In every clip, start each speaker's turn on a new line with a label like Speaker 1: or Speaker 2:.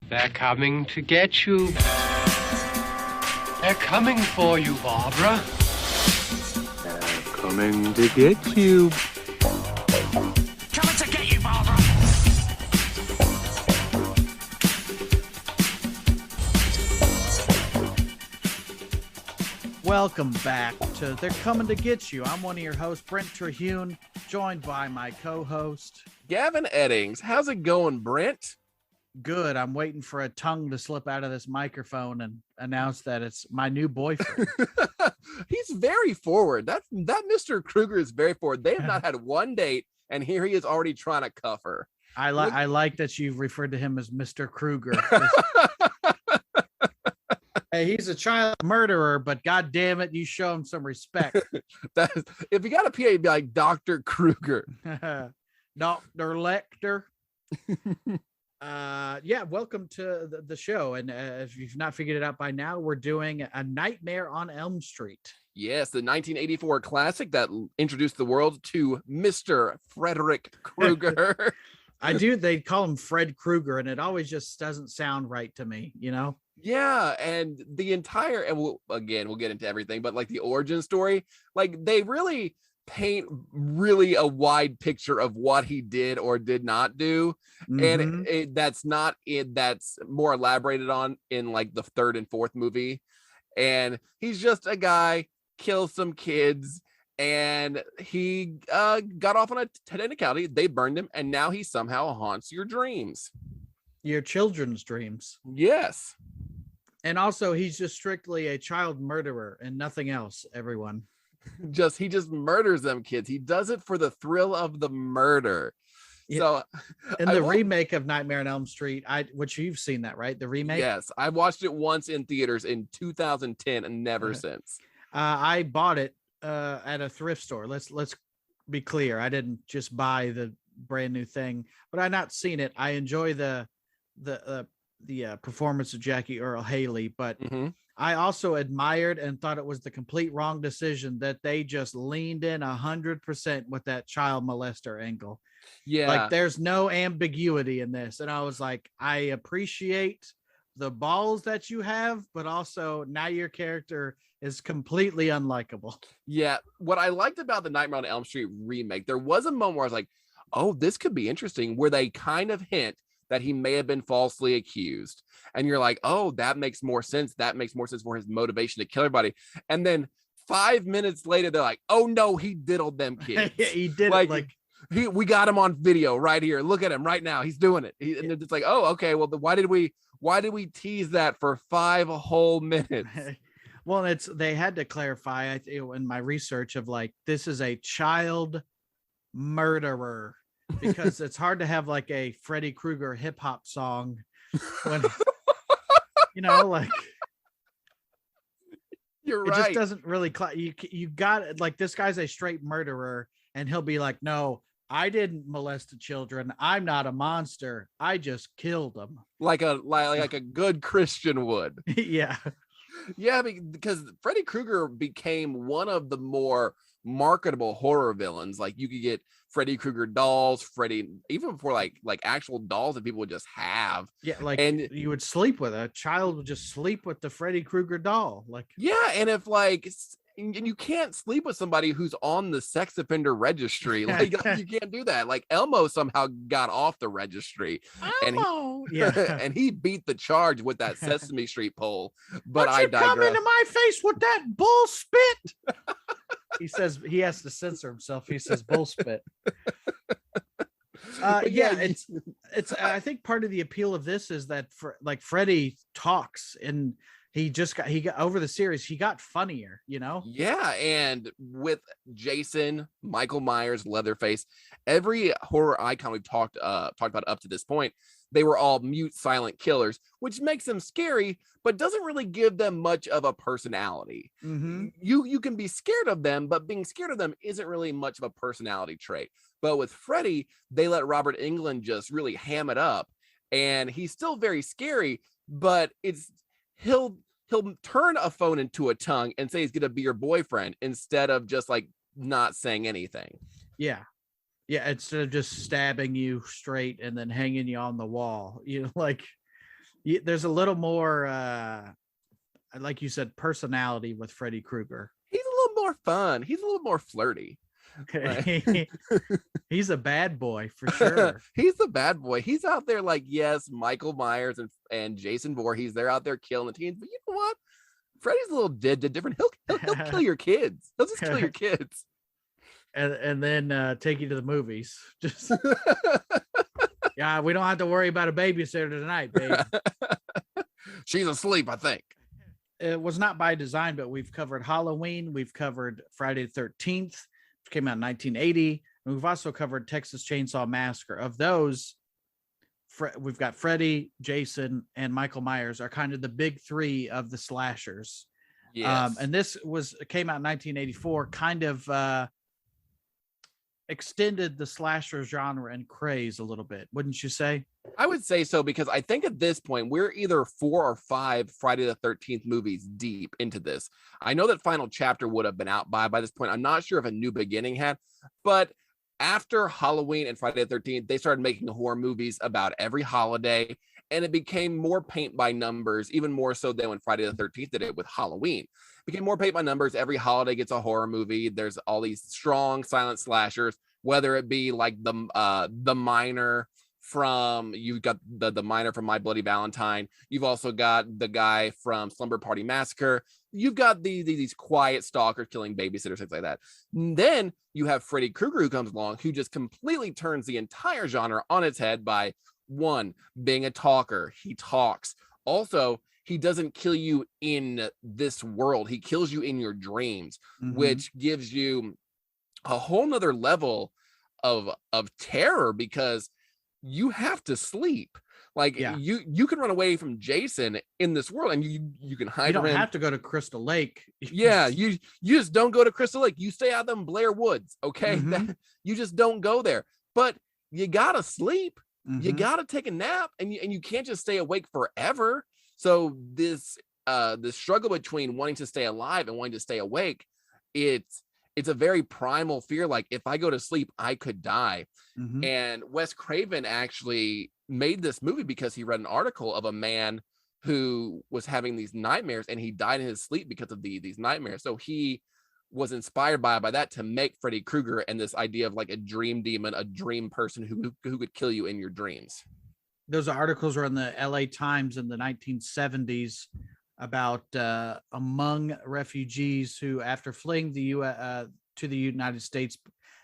Speaker 1: They're coming to get you. They're coming for you, Barbara.
Speaker 2: They're coming to get you.
Speaker 3: Coming to get you, Barbara.
Speaker 4: Welcome back to They're Coming to Get You. I'm one of your hosts, Brent Terhune, joined by my co-host,
Speaker 5: Gavin Eddings. How's it going, Brent?
Speaker 4: Good. I'm waiting for a tongue to slip out of this microphone and announce that it's my new boyfriend.
Speaker 5: He's very forward. That Mr. Kruger is very forward. They have not had one date, and here he is already trying to cuff her.
Speaker 4: I like that you've referred to him as Mr. Kruger. Hey, he's a child murderer, but God damn it, you show him some respect.
Speaker 5: If you got a PA, you'd be like Dr. Kruger.
Speaker 4: Dr. Lecter. Welcome to the show. And if you've not figured it out by now, we're doing A Nightmare on Elm Street.
Speaker 5: Yes, the 1984 classic that introduced the world to Mr. Frederick Krueger.
Speaker 4: They call him Fred Krueger, and it always just doesn't sound right to me, you know?
Speaker 5: Yeah, and the entire, and we'll get into everything, but like the origin story, like they really paint really a wide picture of what he did or did not do.
Speaker 4: Mm-hmm.
Speaker 5: And that's more elaborated on in like the third and fourth movie. And he's just a guy, kills some kids, and he got off on a technicality. They burned him, and now he somehow haunts your dreams. Your
Speaker 4: children's dreams.
Speaker 5: Yes.
Speaker 4: And also, he's just strictly a child murderer and nothing else, everyone.
Speaker 5: He just murders them kids. He does it for the thrill of the murder.
Speaker 4: Yeah.
Speaker 5: So
Speaker 4: in the remake of Nightmare on Elm Street, which you've seen that, right? The remake?
Speaker 5: Yes, I watched it once in theaters in 2010 and never since.
Speaker 4: I bought it at a thrift store. Let's be clear. I didn't just buy the brand new thing, but I've not seen it. I enjoy the performance of Jackie Earle Haley, but I also admired and thought it was the complete wrong decision that they just leaned in 100% with that child molester angle.
Speaker 5: Yeah,
Speaker 4: like there's no ambiguity in this, and I was like, I appreciate the balls that you have, but also now your character is completely unlikable.
Speaker 5: Yeah, what I liked about the Nightmare on Elm Street remake, there was a moment where I was like, oh, this could be interesting, where they kind of hint that he may have been falsely accused. And you're like, oh, that makes more sense. That makes more sense for his motivation to kill everybody. And then 5 minutes later, they're like, oh no, he diddled them kids.
Speaker 4: Yeah, he did
Speaker 5: we got him on video right here. Look at him right now. He's doing it. And it's like, oh, okay. Well, why did we tease that for 5 whole minutes?
Speaker 4: Well, they had to clarify in my research of like, this is a child murderer, because it's hard to have like a Freddy Krueger hip hop song when, like
Speaker 5: you're
Speaker 4: it
Speaker 5: right.
Speaker 4: just doesn't really, you got like, this guy's a straight murderer, and he'll be like, no, I didn't molest the children. I'm not a monster. I just killed them.
Speaker 5: Like a good Christian would.
Speaker 4: Yeah.
Speaker 5: Yeah, because Freddy Krueger became one of the more marketable horror villains. Like you could get Freddy Krueger dolls, even before like actual dolls that people would just have.
Speaker 4: Yeah,
Speaker 5: and
Speaker 4: you would sleep with a child would just sleep with the Freddy Krueger doll. Like,
Speaker 5: yeah, and if and you can't sleep with somebody who's on the sex offender registry. Like you can't do that. Like Elmo somehow got off the registry,
Speaker 4: Elmo,
Speaker 5: and he beat the charge with that Sesame Street pole. But I digress.
Speaker 4: Come into my face with that bull spit. He says he has to censor himself. He says bull spit. It's. I think part of the appeal of this is that Freddy talks, and he got over the series. He got funnier,
Speaker 5: Yeah, and with Jason, Michael Myers, Leatherface, every horror icon we've talked about up to this point, they were all mute, silent killers, which makes them scary, but doesn't really give them much of a personality.
Speaker 4: Mm-hmm.
Speaker 5: You can be scared of them, but being scared of them isn't really much of a personality trait. But with Freddy, they let Robert Englund just really ham it up, and he's still very scary, but he'll turn a phone into a tongue and say he's gonna be your boyfriend instead of just like not saying anything.
Speaker 4: Yeah, instead of just stabbing you straight and then hanging you on the wall, like there's a little more, like you said, personality with Freddy Krueger.
Speaker 5: He's a little more fun. He's a little more flirty.
Speaker 4: Okay. He's a bad boy for sure.
Speaker 5: He's the bad boy. He's out there like, yes, Michael Myers and Jason Voorhees, they're out there killing the teens. But you know what? Freddy's a little different. He'll kill your kids. He'll just kill your kids.
Speaker 4: And then take you to the movies. Just yeah, we don't have to worry about a babysitter tonight, babe.
Speaker 5: She's asleep, I think.
Speaker 4: It was not by design, but we've covered Halloween. We've covered Friday the 13th, which came out in 1980. And we've also covered Texas Chainsaw Massacre. Of those, we've got Freddy, Jason, and Michael Myers are kind of the big three of the slashers.
Speaker 5: Yes.
Speaker 4: And this came out in 1984, kind of extended the slasher genre and craze a little bit, wouldn't you say?
Speaker 5: I would say so, because I think at this point we're either 4 or 5 Friday the 13th movies deep into this. I know that Final Chapter would have been out by this point. I'm not sure if A New Beginning had, but after Halloween and Friday the 13th, they started making horror movies about every holiday, and it became more paint by numbers, even more so than when Friday the 13th did it with Halloween. It became more paint by numbers. Every holiday gets a horror movie. There's all these strong silent slashers, whether it be like the Miner from, you've got the Miner from My Bloody Valentine. You've also got the guy from Slumber Party Massacre. You've got these quiet stalkers killing babysitters, things like that. And then you have Freddy Krueger, who comes along, who just completely turns the entire genre on its head by, one, being a talker. He talks. Also, he doesn't kill you in this world. He kills you in your dreams, which gives you a whole nother level of terror, because you have to sleep. Like, you can run away from Jason in this world, and you can hide.
Speaker 4: You don't have to go to Crystal Lake.
Speaker 5: Yeah, you just don't go to Crystal Lake. You stay out them Blair Woods, okay? You just don't go there. But you gotta sleep. You gotta take a nap, and you can't just stay awake forever. So this struggle between wanting to stay alive and wanting to stay awake, it's a very primal fear. Like, if I go to sleep, I could die. And Wes Craven actually made this movie because he read an article of a man who was having these nightmares, and he died in his sleep because of these nightmares. So he was inspired by that to make Freddy Krueger, and this idea of like a dream demon, a dream person who could kill you in your dreams. Those
Speaker 4: articles were in the LA Times in the 1970s about among refugees who, after fleeing to the United States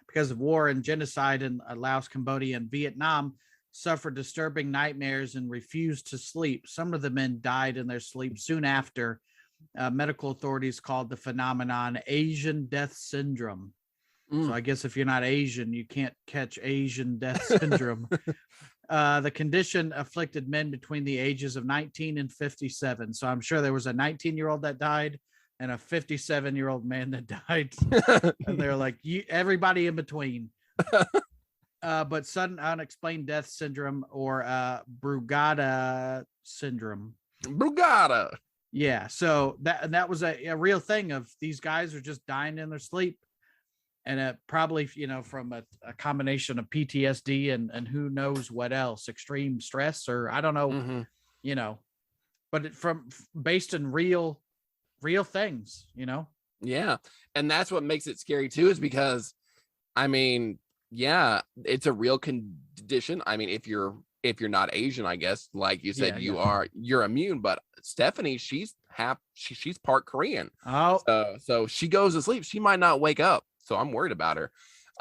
Speaker 4: because of war and genocide in Laos, Cambodia, and Vietnam, suffered disturbing nightmares and refused to sleep. Some of the men died in their sleep soon after. Medical authorities called the phenomenon Asian death syndrome. So I guess if you're not Asian, you can't catch Asian death syndrome. The condition afflicted men between the ages of 19 and 57. So I'm sure there was a 19-year-old that died and a 57-year-old man that died. And they're like, everybody in between. But sudden unexplained death syndrome, or Brugada syndrome.
Speaker 5: Brugada.
Speaker 4: Yeah. So that was a real thing of these guys are just dying in their sleep. And probably, from a combination of PTSD and who knows what else, extreme stress, or I don't know, but based in real things,
Speaker 5: Yeah. And that's what makes it scary too, is because, I mean, yeah, it's a real condition. I mean, if you're not Asian, I guess, like you said, you're immune, but Stephanie, she's part Korean.
Speaker 4: Oh,
Speaker 5: so she goes to sleep. She might not wake up. So I'm worried about her.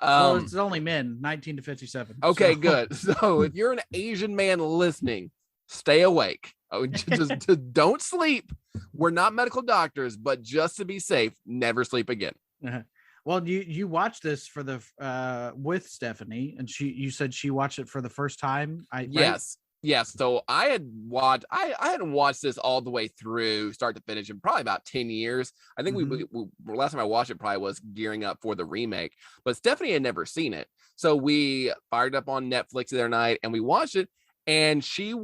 Speaker 4: Well, it's only men, 19 to 57.
Speaker 5: Okay, good. So if you're an Asian man listening, stay awake. Just don't sleep. We're not medical doctors, but just to be safe, never sleep again.
Speaker 4: Well, you watched this for the with Stephanie, and you said she watched it for the first time.
Speaker 5: Yes. Yes. So I hadn't watched this all the way through, start to finish, in probably about 10 years. I think we last time I watched it probably was gearing up for the remake, but Stephanie had never seen it. So we fired up on Netflix the other night and we watched it. And she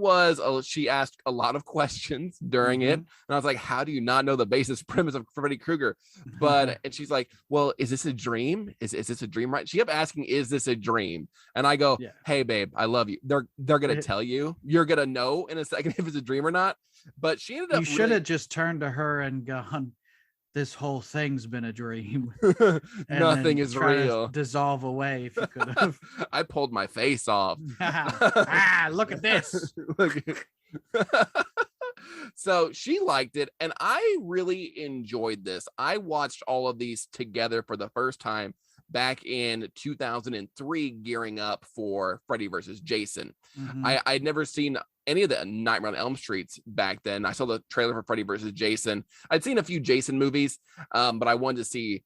Speaker 5: asked a lot of questions during it. And I was like, how do you not know the basic premise of Freddy Krueger? And she's like, well, is this a dream? Is this a dream? Right. She kept asking, is this a dream? And I go, hey, babe, I love you. They're going to tell you. You're going to know in a second if it's a dream or not. But she ended up.
Speaker 4: You should have just turned to her and gone, this whole thing's been a dream.
Speaker 5: Nothing is real.
Speaker 4: Dissolve away if you could have.
Speaker 5: I pulled my face off.
Speaker 4: Look at this.
Speaker 5: So she liked it, and I really enjoyed this. I watched all of these together for the first time back in 2003, gearing up for Freddy versus Jason. I'd never seen any of the Nightmare on Elm Streets back then. I saw the trailer for Freddy versus Jason. I'd seen a few Jason movies, but I wanted to see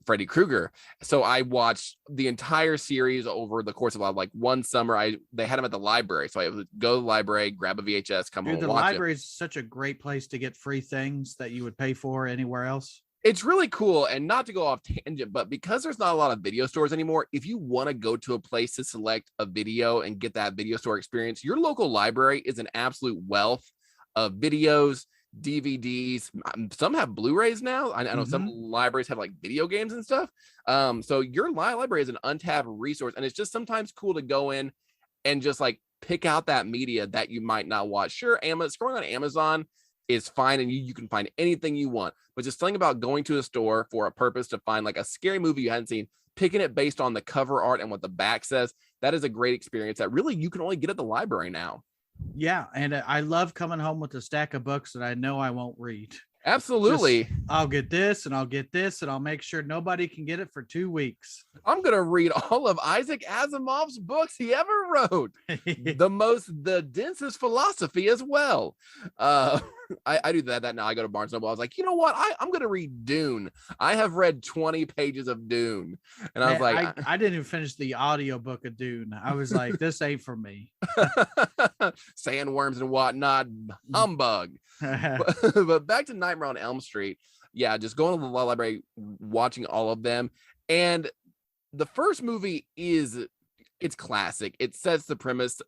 Speaker 5: Freddy Krueger. So I watched the entire series over the course of like one summer. They had them at the library. So I would go to the library, grab a VHS, come home and watch it. The
Speaker 4: library is such a great place to get free things that you would pay for anywhere else.
Speaker 5: It's really cool. And not to go off tangent, but because there's not a lot of video stores anymore, if you want to go to a place to select a video and get that video store experience, your local library is an absolute wealth of videos, DVDs. Some have Blu-rays now. I know some libraries have like video games and stuff. So your library is an untapped resource, and it's just sometimes cool to go in and just like pick out that media that you might not watch. Sure, scrolling on Amazon is fine, and you can find anything you want, but just something about going to a store for a purpose to find like a scary movie you hadn't seen, picking it based on the cover art and what the back says, that is a great experience that really you can only get at the library now.
Speaker 4: Yeah, and I love coming home with a stack of books that I know I won't read.
Speaker 5: Absolutely.
Speaker 4: I'll get this and I'll get this, and I'll make sure nobody can get it for 2 weeks.
Speaker 5: I'm going to read all of Isaac Asimov's books he ever wrote. the densest philosophy as well. I do that now. I go to Barnes & Noble. I was like, you know what? I'm going to read Dune. I have read 20 pages of Dune. And I was like,
Speaker 4: I didn't even finish the audiobook of Dune. I was like, this ain't for me.
Speaker 5: Sandworms and whatnot. Humbug. But back to Nightmare on Elm Street. Yeah, just going to the library, watching all of them. And the first movie it's classic. It sets the premise.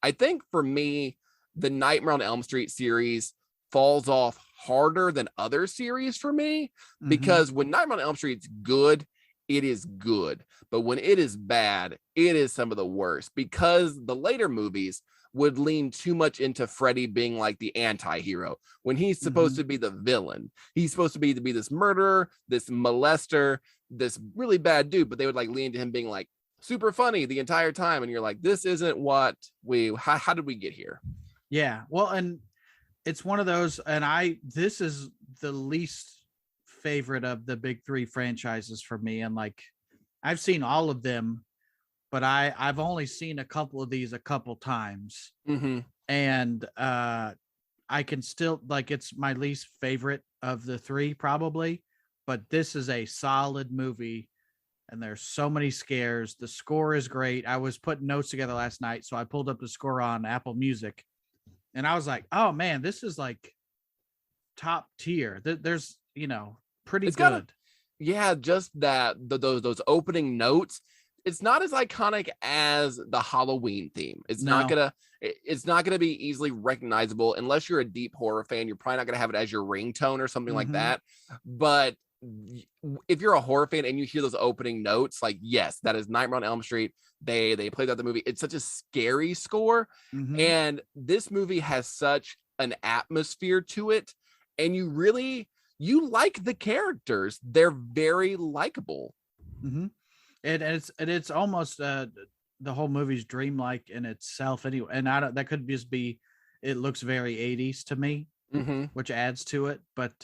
Speaker 5: I think for me, the Nightmare on Elm Street series falls off harder than other series for me, because when Nightmare on Elm Street's good, it is good. But when it is bad, it is some of the worst, because the later movies would lean too much into Freddy being like the anti-hero when he's supposed to be the villain. He's supposed to be this murderer, this molester, this really bad dude, but they would like lean to him being like super funny the entire time. And you're like, this isn't what how did we get here?
Speaker 4: Yeah. Well, and it's one of those, and this is the least favorite of the big three franchises for me. And like, I've seen all of them, but I've only seen a couple of these a couple times. And I can still, like, it's my least favorite of the three probably, but this is a solid movie. And there's so many scares. The score is great. I was putting notes together last night, so I pulled up the score on Apple Music, and I was like, oh man, this is like top tier. There's, pretty good.
Speaker 5: Just that those opening notes. It's not as iconic as the Halloween theme. It's not gonna be easily recognizable unless you're a deep horror fan. You're probably not gonna have it as your ringtone or something like that. But if you're a horror fan and you hear those opening notes, like, yes, that is Nightmare on Elm Street. They played out the movie. It's such a scary score, and this movie has such an atmosphere to it, and you like the characters. They're very likable.
Speaker 4: And it's almost the whole movie's dreamlike in itself anyway. And that could just be, it looks very 80s to me, which adds to it. But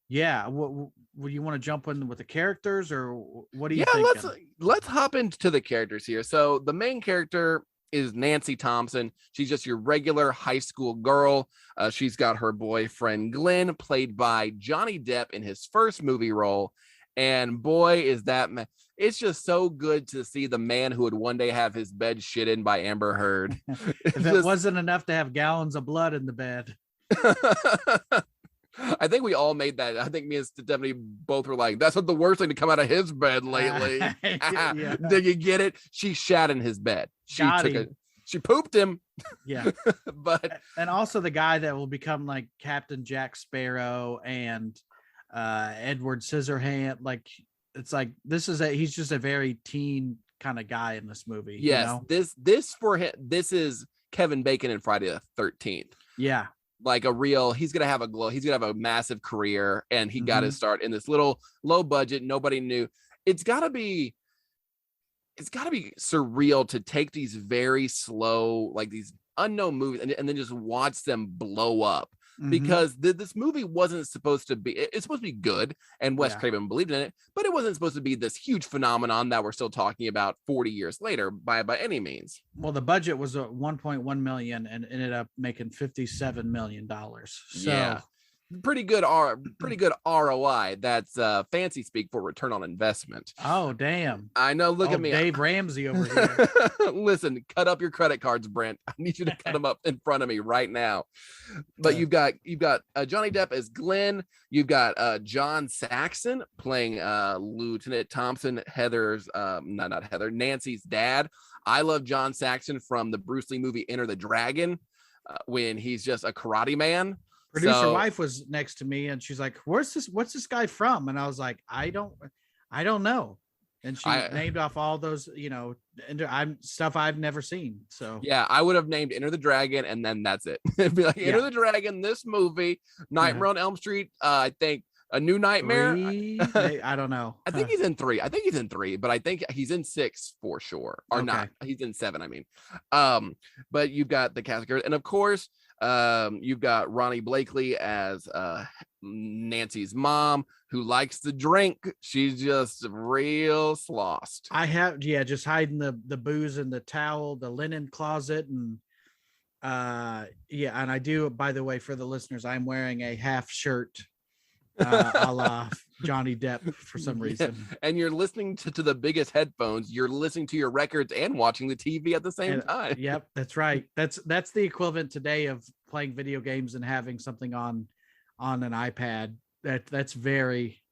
Speaker 4: yeah, would you want to jump in with the characters, or what do you think?
Speaker 5: Let's hop into the characters here. So the main character is Nancy Thompson. She's just your regular high school girl. She's got her boyfriend Glenn, played by Johnny Depp in his first movie role. And boy, is that man. It's just so good to see the man who would one day have his bed shit in by Amber Heard.
Speaker 4: If it wasn't enough to have gallons of blood in the bed.
Speaker 5: I think we all made that. I think me and Stephanie both were like, that's not the worst thing to come out of his bed lately. Did you get it? She shat in his bed. She took it. She pooped him.
Speaker 4: Yeah.
Speaker 5: But
Speaker 4: And also the guy that will become like Captain Jack Sparrow and Edward Scissorhand. Like, it's like, he's just a very teen kind of guy in this movie.
Speaker 5: yes,
Speaker 4: You know?
Speaker 5: this for him, this is Kevin Bacon in Friday the 13th.
Speaker 4: Yeah.
Speaker 5: Like he's gonna have a massive career, and he got his start in this little low budget, nobody knew. It's gotta be surreal to take these very slow, like these unknown movies and then just watch them blow up, because this movie wasn't supposed to be, it's supposed to be good, and Wes Craven believed in it, but it wasn't supposed to be this huge phenomenon that we're still talking about 40 years later by any means.
Speaker 4: Well, the budget was 1.1 million and ended up making $57 million. So
Speaker 5: yeah, pretty good ROI. That's fancy speak for return on investment.
Speaker 4: Oh, damn.
Speaker 5: I know. Look at me,
Speaker 4: Dave Ramsey over here.
Speaker 5: Listen, cut up your credit cards, Brent. I need you to cut them up in front of me right now. But you've got Johnny Depp as Glenn. You've got John Saxon playing Lieutenant Thompson, Nancy's dad. I love John Saxon from the Bruce Lee movie Enter the Dragon, when he's just a karate man.
Speaker 4: Producer wife was next to me and she's like, what's this guy from? And I was like, I don't know. And she named off all those, stuff I've never seen. So
Speaker 5: yeah, I would have named Enter the Dragon, and then that's it. It'd be like Enter the Dragon, this movie, Nightmare on Elm Street, I think A New Nightmare.
Speaker 4: I don't know.
Speaker 5: I think he's in 3, but I think he's in 6 for sure. Or not. He's in 7, I mean. But you've got the cast, and of course, you've got Ronnie Blakely as Nancy's mom, who likes to drink. She's just real slost.
Speaker 4: Just hiding the booze in the towel, the linen closet, and and I do, by the way, for the listeners, I'm wearing a half shirt a la Johnny Depp for some reason.
Speaker 5: Yeah. And you're listening to the biggest headphones. You're listening to your records and watching the TV at the same time.
Speaker 4: Yep, that's right. That's the equivalent today of playing video games and having something on an iPad. That's very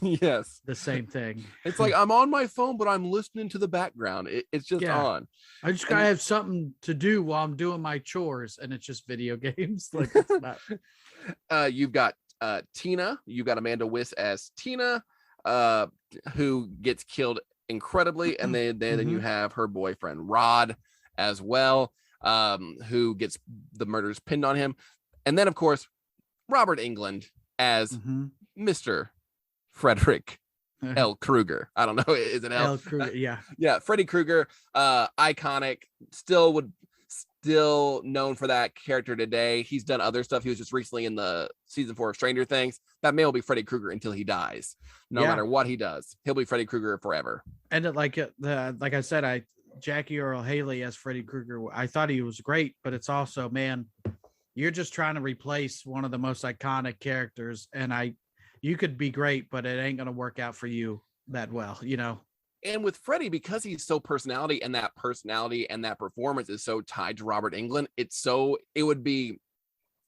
Speaker 5: yes,
Speaker 4: the same thing.
Speaker 5: It's like I'm on my phone, but I'm listening to the background. It's just on.
Speaker 4: I just gotta have something to do while I'm doing my chores, and it's just video games. Like, it's not.
Speaker 5: You've got Tina. You've got Amanda Wyss as Tina, who gets killed incredibly, and then you have her boyfriend Rod as well, who gets the murders pinned on him, and then of course Robert Englund as Mr. Frederick L. Krueger. I don't know, is it L?
Speaker 4: Krueger?
Speaker 5: Yeah, Freddy Krueger, iconic, still known for that character today. He's done other stuff. He was just recently in the season 4 of Stranger Things. That man will be Freddy Krueger until he dies. No matter what he does, he'll be Freddy Krueger forever.
Speaker 4: And like I said, Jackie Earle Haley as Freddy Krueger, I thought he was great, but it's also, man, you're just trying to replace one of the most iconic characters, and you could be great, but it ain't gonna work out for you that well,
Speaker 5: And with Freddy, because he's so personality and that performance is so tied to Robert Englund, it would be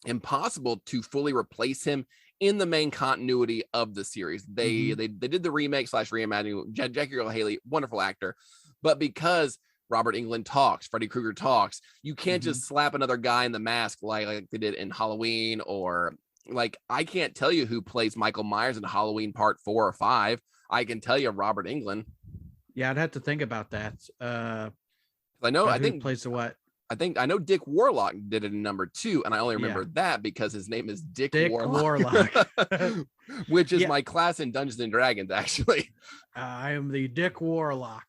Speaker 5: impossible to fully replace him in the main continuity of the series. They did the remake / reimagining. Jackie Earle Haley, wonderful actor, but because Robert Englund talks, Freddy Krueger talks, you can't just slap another guy in the mask like they did in Halloween, or like, I can't tell you who plays Michael Myers in Halloween Part 4 or 5. I can tell you Robert Englund.
Speaker 4: Yeah, I'd have to think about that.
Speaker 5: I think
Speaker 4: plays what?
Speaker 5: I know Dick Warlock did it in number 2, and I only remember that because his name is Dick Warlock. Which is my class in Dungeons and Dragons, actually.
Speaker 4: I am the Dick Warlock.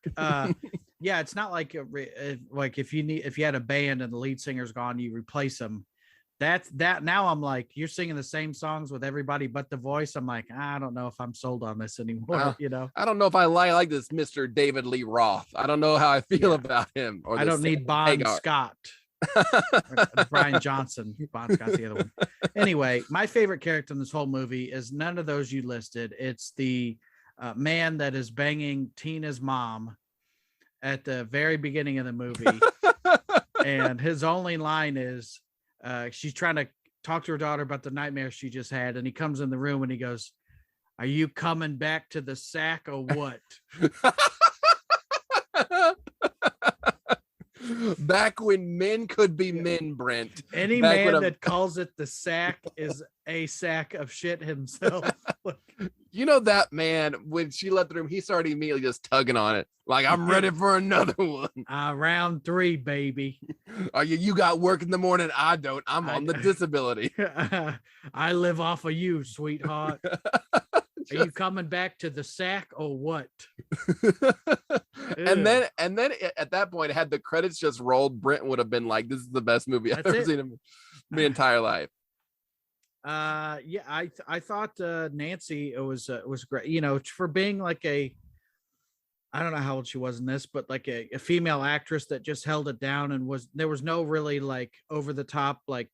Speaker 4: Yeah, it's not like if you had a band and the lead singer's gone, you replace them. That now I'm like, you're singing the same songs with everybody but the voice. I'm like, I don't know if I'm sold on this anymore.
Speaker 5: I don't know if I like this Mr. David Lee Roth. I don't know how I feel about him.
Speaker 4: Or I don't need Bon Scott. Brian Johnson. Bon Scott's the other one. Anyway, my favorite character in this whole movie is none of those you listed. It's the man that is banging Tina's mom at the very beginning of the movie. And his only line is, she's trying to talk to her daughter about the nightmare she just had, and he comes in the room and he goes, "Are you coming back to the sack or what?"
Speaker 5: Back when men could be men, Brent.
Speaker 4: Any
Speaker 5: Back when
Speaker 4: man that calls it the sack is a sack of shit himself.
Speaker 5: You know that man, when she left the room, he started immediately just tugging on it. Like, I'm ready for another one.
Speaker 4: Round 3, baby.
Speaker 5: You got work in the morning. I don't. I'm on the disability.
Speaker 4: I live off of you, sweetheart. Are you coming back to the sack or what?
Speaker 5: and then at that point, had the credits just rolled, Brent would have been like, this is the best movie I've ever seen in my entire life.
Speaker 4: Yeah, I thought Nancy, it was great, you know, for being like I don't know how old she was in this, but like a female actress that just held it down, and there was no really like over the top, like,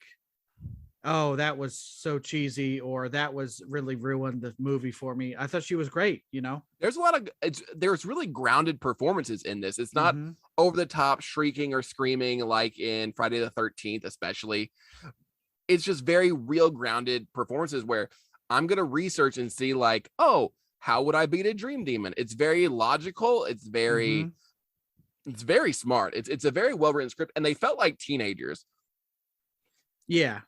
Speaker 4: oh, that was so cheesy, or that was really ruined the movie for me. I thought she was great, you know.
Speaker 5: There's a lot of there's really grounded performances in this. It's not over the top shrieking or screaming like in Friday the 13th, especially. It's just very real grounded performances where I'm going to research and see like, oh, how would I beat a dream demon? It's very logical. It's very smart. It's a very well-written script, and they felt like teenagers.
Speaker 4: Yeah.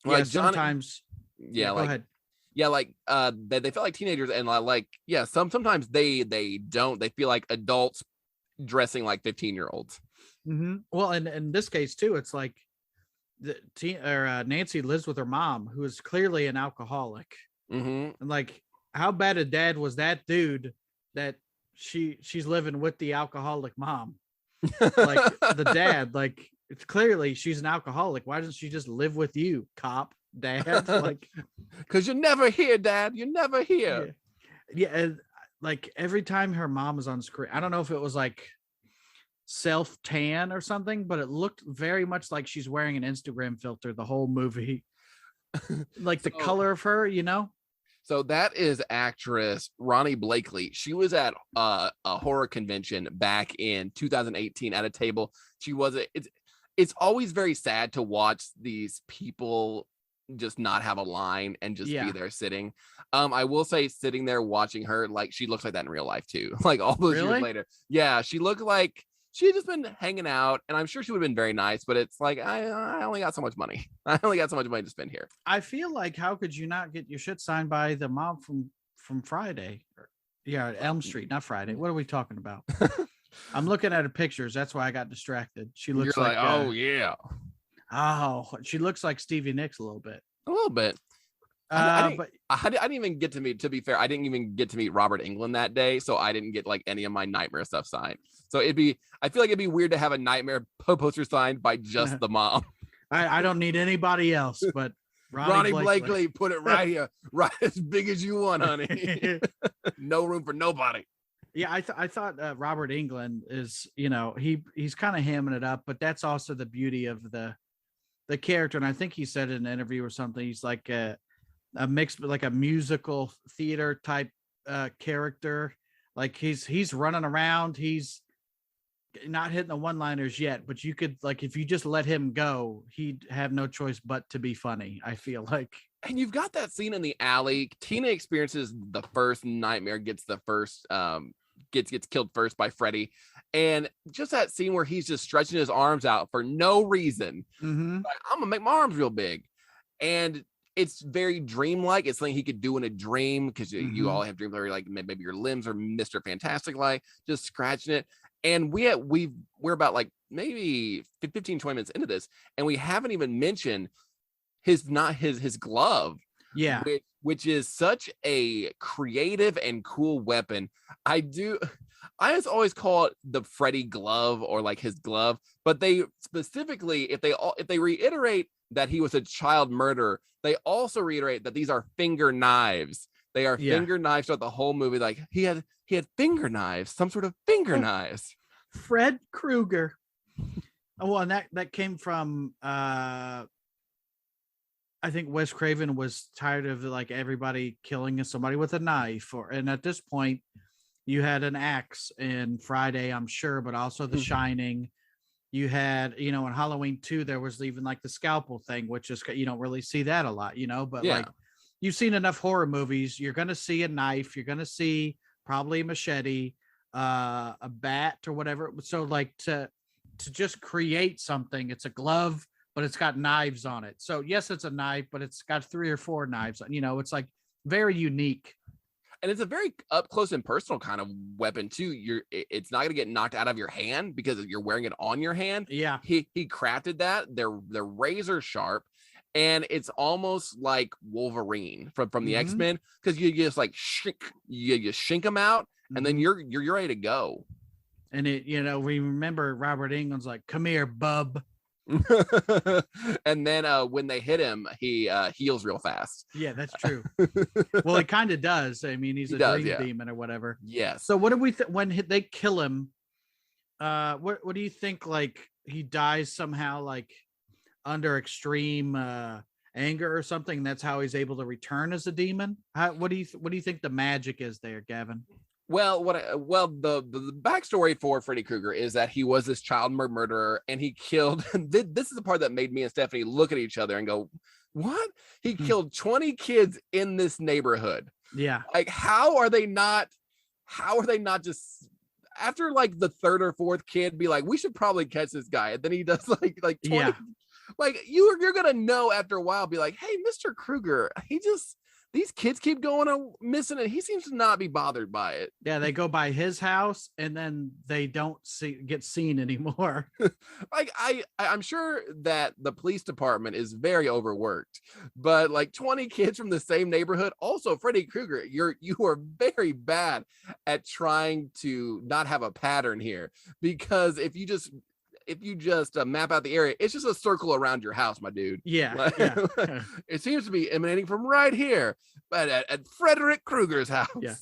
Speaker 5: Like
Speaker 4: yeah, sometimes.
Speaker 5: Yeah.
Speaker 4: Go
Speaker 5: Like,
Speaker 4: ahead.
Speaker 5: yeah. Like, they felt like teenagers, and like, yeah, sometimes they don't, they feel like adults dressing like 15-year-olds.
Speaker 4: Well, and in this case too, it's like Nancy lives with her mom, who is clearly an alcoholic. And like, how bad a dad was that dude that she's living with the alcoholic mom? Like the dad, like, it's clearly she's an alcoholic. Why doesn't she just live with you, cop dad? Like,
Speaker 5: because you're never here, Dad. You're never here.
Speaker 4: Yeah. And like every time her mom was on screen, I don't know if it was like self tan or something, but it looked very much like she's wearing an Instagram filter the whole movie. Like the color of her, you know.
Speaker 5: So that is actress Ronnie Blakely. She was at a horror convention back in 2018 at a table. She was it's always very sad to watch these people just not have a line and just be there sitting. I will say, sitting there watching her, like, she looks like that in real life too. Like all those years later. Yeah, she looked like she had just been hanging out, and I'm sure she would have been very nice, but it's like, I only got so much money. I only got so much money to spend here.
Speaker 4: I feel like, how could you not get your shit signed by the mom from Friday? Yeah, Elm Street, not Friday. What are we talking about? I'm looking at her pictures. That's why I got distracted. She looks like
Speaker 5: oh yeah.
Speaker 4: Oh, she looks like Stevie Nicks a little bit.
Speaker 5: A little bit. I didn't even get to meet, to be fair, I didn't even get to meet Robert Englund that day, so I didn't get like any of my Nightmare stuff signed. So I feel like it'd be weird to have a Nightmare poster signed by just the mom.
Speaker 4: I don't need anybody else, but
Speaker 5: Ronnie Blakely, put it right here, right as big as you want, honey. No room for nobody.
Speaker 4: Yeah, I thought Robert Englund is, you know, he's kind of hamming it up, but that's also the beauty of the character. And I think he said in an interview or something, he's like a mixed, like a musical theater type character. Like he's running around, he's not hitting the one-liners yet, but you could, like, if you just let him go, he'd have no choice but to be funny, I feel like.
Speaker 5: And you've got that scene in the alley. Tina experiences the first nightmare, gets the first gets killed first by Freddy, and just that scene where he's just stretching his arms out for no reason. Like, I'm gonna make my arms real big, and it's very dreamlike. It's something he could do in a dream, because you all have dreams where like maybe your limbs are Mr. Fantastic, like just scratching it. And we're about like maybe 15, 20 minutes into this, and we haven't even mentioned his glove.
Speaker 4: Yeah.
Speaker 5: Which is such a creative and cool weapon. I just always call it the Freddy glove, or like his glove, but they specifically, if they reiterate that he was a child murderer, they also reiterate that these are finger knives. They are finger knives throughout the whole movie. Like he had finger knives, some sort of finger knives.
Speaker 4: Fred Krueger. Oh, and that came from I think Wes Craven was tired of like everybody killing somebody with a knife, and at this point you had an axe in Friday, I'm sure, but also The Shining. You had, you know, in Halloween 2, there was even like the scalpel thing, which is, you don't really see that a lot, you know, but like you've seen enough horror movies, you're going to see a knife, you're going to see probably a machete, a bat or whatever. So like to just create something. It's a glove, but it's got knives on it. So yes, it's a knife, but it's got 3 or 4 knives. You know, it's like very unique.
Speaker 5: And it's a very up close and personal kind of weapon too. It's not going to get knocked out of your hand because you're wearing it on your hand.
Speaker 4: Yeah.
Speaker 5: He crafted that. They're razor sharp, and it's almost like Wolverine from the X-Men, because you just like you shink them out, and then you're ready to go.
Speaker 4: And it, you know, we remember Robert Englund's like, "Come here, bub."
Speaker 5: And then when they hit him, he heals real fast.
Speaker 4: Yeah, that's true. Well, he kind of does. I mean, he's a dream demon or whatever.
Speaker 5: Yes.
Speaker 4: So what do we when they kill him? What do you think? Like he dies somehow, like under extreme anger or something. That's how he's able to return as a demon. What do you think the magic is there, Gavin?
Speaker 5: Well, the backstory for Freddy Krueger is that he was this child murderer, and he killed. This is the part that made me and Stephanie look at each other and go, "What?" He killed 20 kids in this neighborhood.
Speaker 4: Yeah.
Speaker 5: Like, how are they not just after like the 3rd or 4th kid be like, "We should probably catch this guy," and then he does like 20.
Speaker 4: Yeah.
Speaker 5: Like you're gonna know after a while, be like, "Hey, Mr. Krueger, these kids keep going missing, and he seems to not be bothered by it."
Speaker 4: Yeah, they go by his house, and then they don't get seen anymore.
Speaker 5: Like I'm sure that the police department is very overworked, but like 20 kids from the same neighborhood. Also, Freddy Krueger, you are very bad at trying to not have a pattern here, because if you just map out the area, it's just a circle around your house, my dude.
Speaker 4: Yeah, yeah.
Speaker 5: It seems to be emanating from right here, but at Frederick Krueger's house.
Speaker 4: Yeah.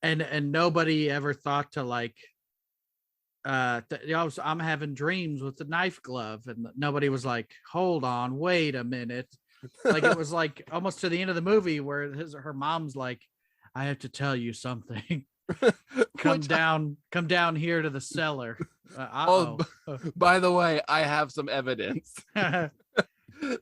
Speaker 4: And nobody ever thought to like, I'm having dreams with the knife glove, and nobody was like, hold on, wait a minute. Like it was like almost to the end of the movie where her mom's like, I have to tell something. Come down here to the cellar.
Speaker 5: By the way, I have some evidence.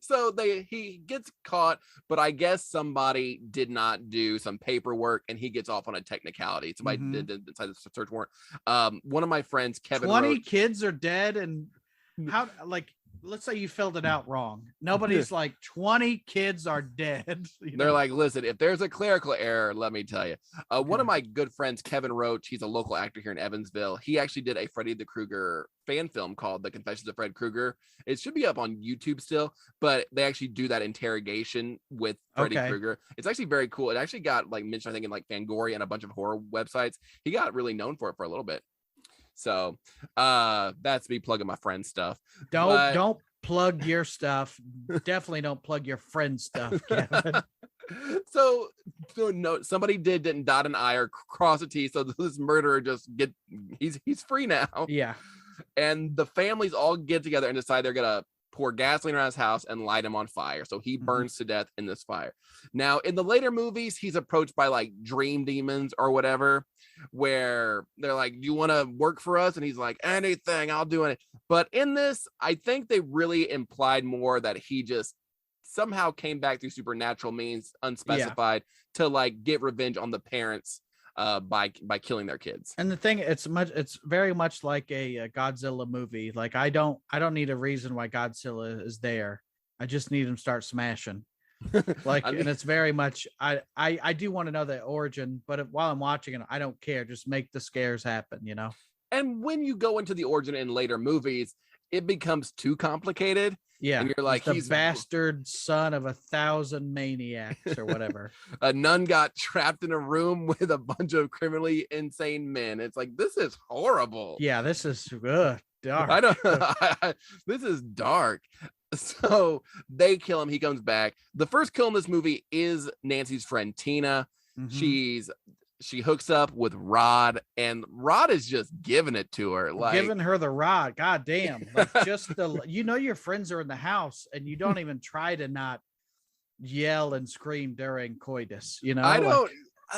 Speaker 5: So he gets caught, but I guess somebody did not do some paperwork, and he gets off on a technicality. Somebody did inside the search warrant. One of my friends, Kevin,
Speaker 4: 20 kids are dead, and how, like, let's say you filled it out wrong. Nobody's like 20 kids are dead.
Speaker 5: They're like, listen, if there's a clerical error, let me tell you. One of my good friends, Kevin Roach, he's a local actor here in Evansville. He actually did a Freddy the Krueger fan film called The Confessions of Fred Krueger. It should be up on YouTube still, but they actually do that interrogation with Freddy Krueger. It's actually very cool. It actually got like mentioned, I think, in like Fangoria and a bunch of horror websites. He got really known for it for a little bit. So that's me plugging my friend's stuff.
Speaker 4: Don't plug your stuff. Definitely don't plug your friend's stuff, Kevin.
Speaker 5: So no, somebody didn't dot an I or cross a T, so this murderer he's free now.
Speaker 4: Yeah.
Speaker 5: And the families all get together and decide they're gonna pour gasoline around his house and light him on fire. So he burns to death in this fire. Now, in the later movies, he's approached by like dream demons or whatever, where they're like, "Do you want to work for us?" And he's like, "Anything, I'll do it." But in this, I think they really implied more that he just somehow came back through supernatural means, unspecified, to like get revenge on the parents by killing their kids.
Speaker 4: And the thing, it's very much like a Godzilla movie. Like I don't need a reason why Godzilla is there. I just need him to start smashing. Like, and it's very much I do want to know the origin, but while I'm watching it, I don't care. Just make the scares happen, you know.
Speaker 5: And when you go into the origin in later movies, it becomes too complicated.
Speaker 4: Yeah,
Speaker 5: and you're like,
Speaker 4: he's the bastard son of 1,000 maniacs or whatever. A
Speaker 5: nun got trapped in a room with a bunch of criminally insane men. It's like, this is horrible.
Speaker 4: Yeah, this is dark.
Speaker 5: This is dark. So they kill him. He comes back. The first kill in this movie is Nancy's friend Tina. She hooks up with Rod, and Rod is just giving it to her, like
Speaker 4: giving her the rod. God damn. Like just your friends are in the house and you don't even try to not yell and scream during coitus, you know.
Speaker 5: I don't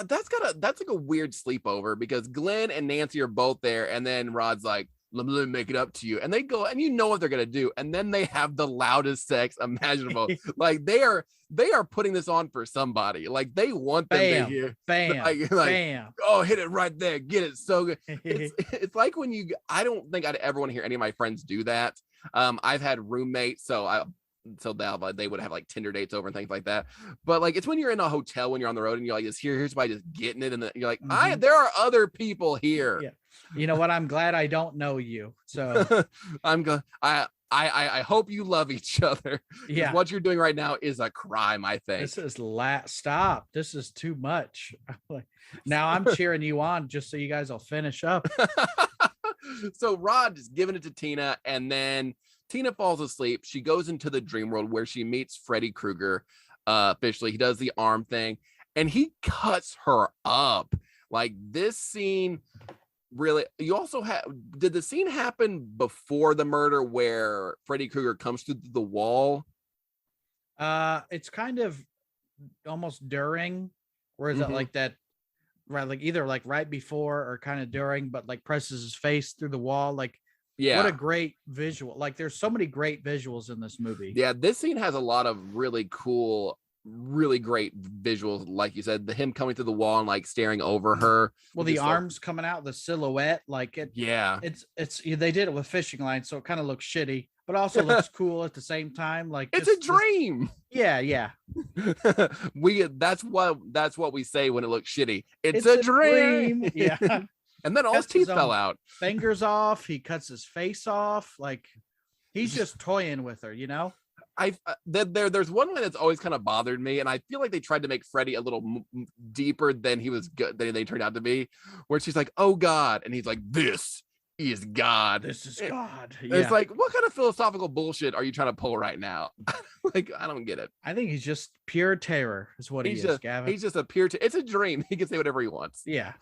Speaker 5: that's like a weird sleepover, because Glenn and Nancy are both there, and then Rod's like, let me make it up to you. And they go, and you know what they're going to do. And then they have the loudest sex imaginable. Like they are putting this on for somebody. Like they want them to hear.
Speaker 4: Bam,
Speaker 5: like,
Speaker 4: bam.
Speaker 5: Oh, hit it right there. Get it so good. It's like when I don't think I'd ever want to hear any of my friends do that. I've had roommates, so they would have like Tinder dates over and things like that. But like it's when you're in a hotel when you're on the road and you're like, here's by just getting it, and then you're like, there are other people here.
Speaker 4: Yeah. You know what? I'm glad I don't know you. So
Speaker 5: I hope you love each other.
Speaker 4: Yeah.
Speaker 5: What you're doing right now is a crime, I think.
Speaker 4: This is stop. This is too much. Now I'm cheering you on just so you guys will finish up.
Speaker 5: So Rod is giving it to Tina, and then Tina falls asleep. She goes into the dream world where she meets Freddy Krueger. Officially, he does the arm thing, and he cuts her up. Like this scene, really. You also did the scene happen before the murder where Freddy Krueger comes through the wall?
Speaker 4: It's kind of almost during, or is it like that? Right, like either like right before or kind of during, but like presses his face through the wall. Like, yeah, what a great visual. Like there's so many great visuals in this movie.
Speaker 5: Yeah, this scene has a lot of really cool, really great visuals. Like you said, him coming through the wall and like staring over her.
Speaker 4: Well, the arms coming out, the silhouette, like it.
Speaker 5: Yeah,
Speaker 4: it's they did it with fishing lines, so it kind of looks shitty, but also looks cool at the same time. Like
Speaker 5: it's a dream.
Speaker 4: Yeah.
Speaker 5: That's what we say when it looks shitty. It's a dream.
Speaker 4: Yeah.
Speaker 5: And then all his teeth fell out.
Speaker 4: Fingers off. He cuts his face off. Like he's just toying with her, you know?
Speaker 5: There's one line that's always kind of bothered me, and I feel like they tried to make Freddy a little deeper than he was good than they turned out to be, where she's like, "Oh God," and he's like, "This is God.
Speaker 4: This is God."
Speaker 5: Yeah. It's like, what kind of philosophical bullshit are you trying to pull right now? Like, I don't get it.
Speaker 4: I think he's just pure terror is what he is, Gavin.
Speaker 5: He's just a pure it's a dream. He can say whatever he wants.
Speaker 4: Yeah.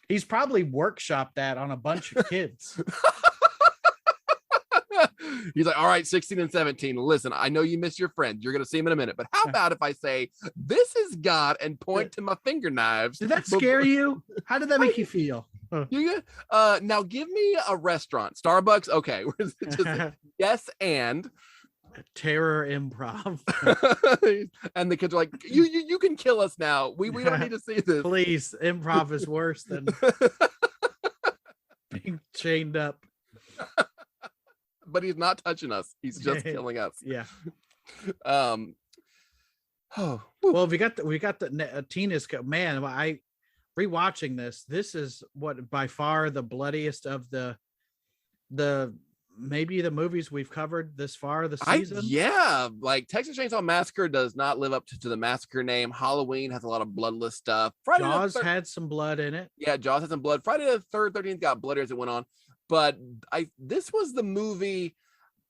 Speaker 4: He's probably workshopped that on a bunch of kids.
Speaker 5: He's like, all right, 16 and 17. Listen, I know you miss your friend. You're going to see him in a minute. But how about if I say, this is God, and point to my finger knives?
Speaker 4: Did that scare you? How did that make you feel?
Speaker 5: You now give me a restaurant. Starbucks? Okay. Just, yes, and
Speaker 4: terror improv.
Speaker 5: And the kids are like, you can kill us now. We don't need to see this.
Speaker 4: Please, improv is worse than being chained up.
Speaker 5: But he's not touching us. He's just killing us.
Speaker 4: Yeah.
Speaker 5: Oh.
Speaker 4: Well, we got the Tina's man. I rewatching this. This is what by far the bloodiest of the maybe the movies we've covered this far this season.
Speaker 5: Like Texas Chainsaw Massacre does not live up to the massacre name. Halloween has a lot of bloodless stuff.
Speaker 4: Jaws had some blood in it.
Speaker 5: Yeah, Jaws had some blood. Friday the 13th got bloodier as it went on. But this was the movie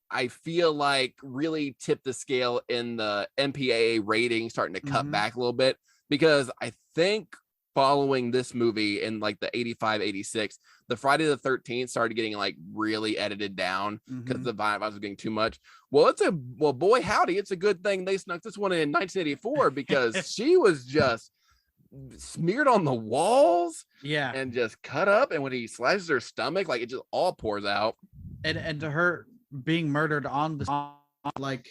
Speaker 5: I feel like really tipped the scale in the MPAA rating, starting to cut back a little bit, because I think following this movie in like the 85, 86, the Friday the 13th started getting like really edited down because the vibe was getting too much. Well, boy, howdy, it's a good thing they snuck this one in 1984 because she was just smeared on the walls, and just cut up, and when he slices her stomach, like it just all pours out. And
Speaker 4: to her being murdered on the like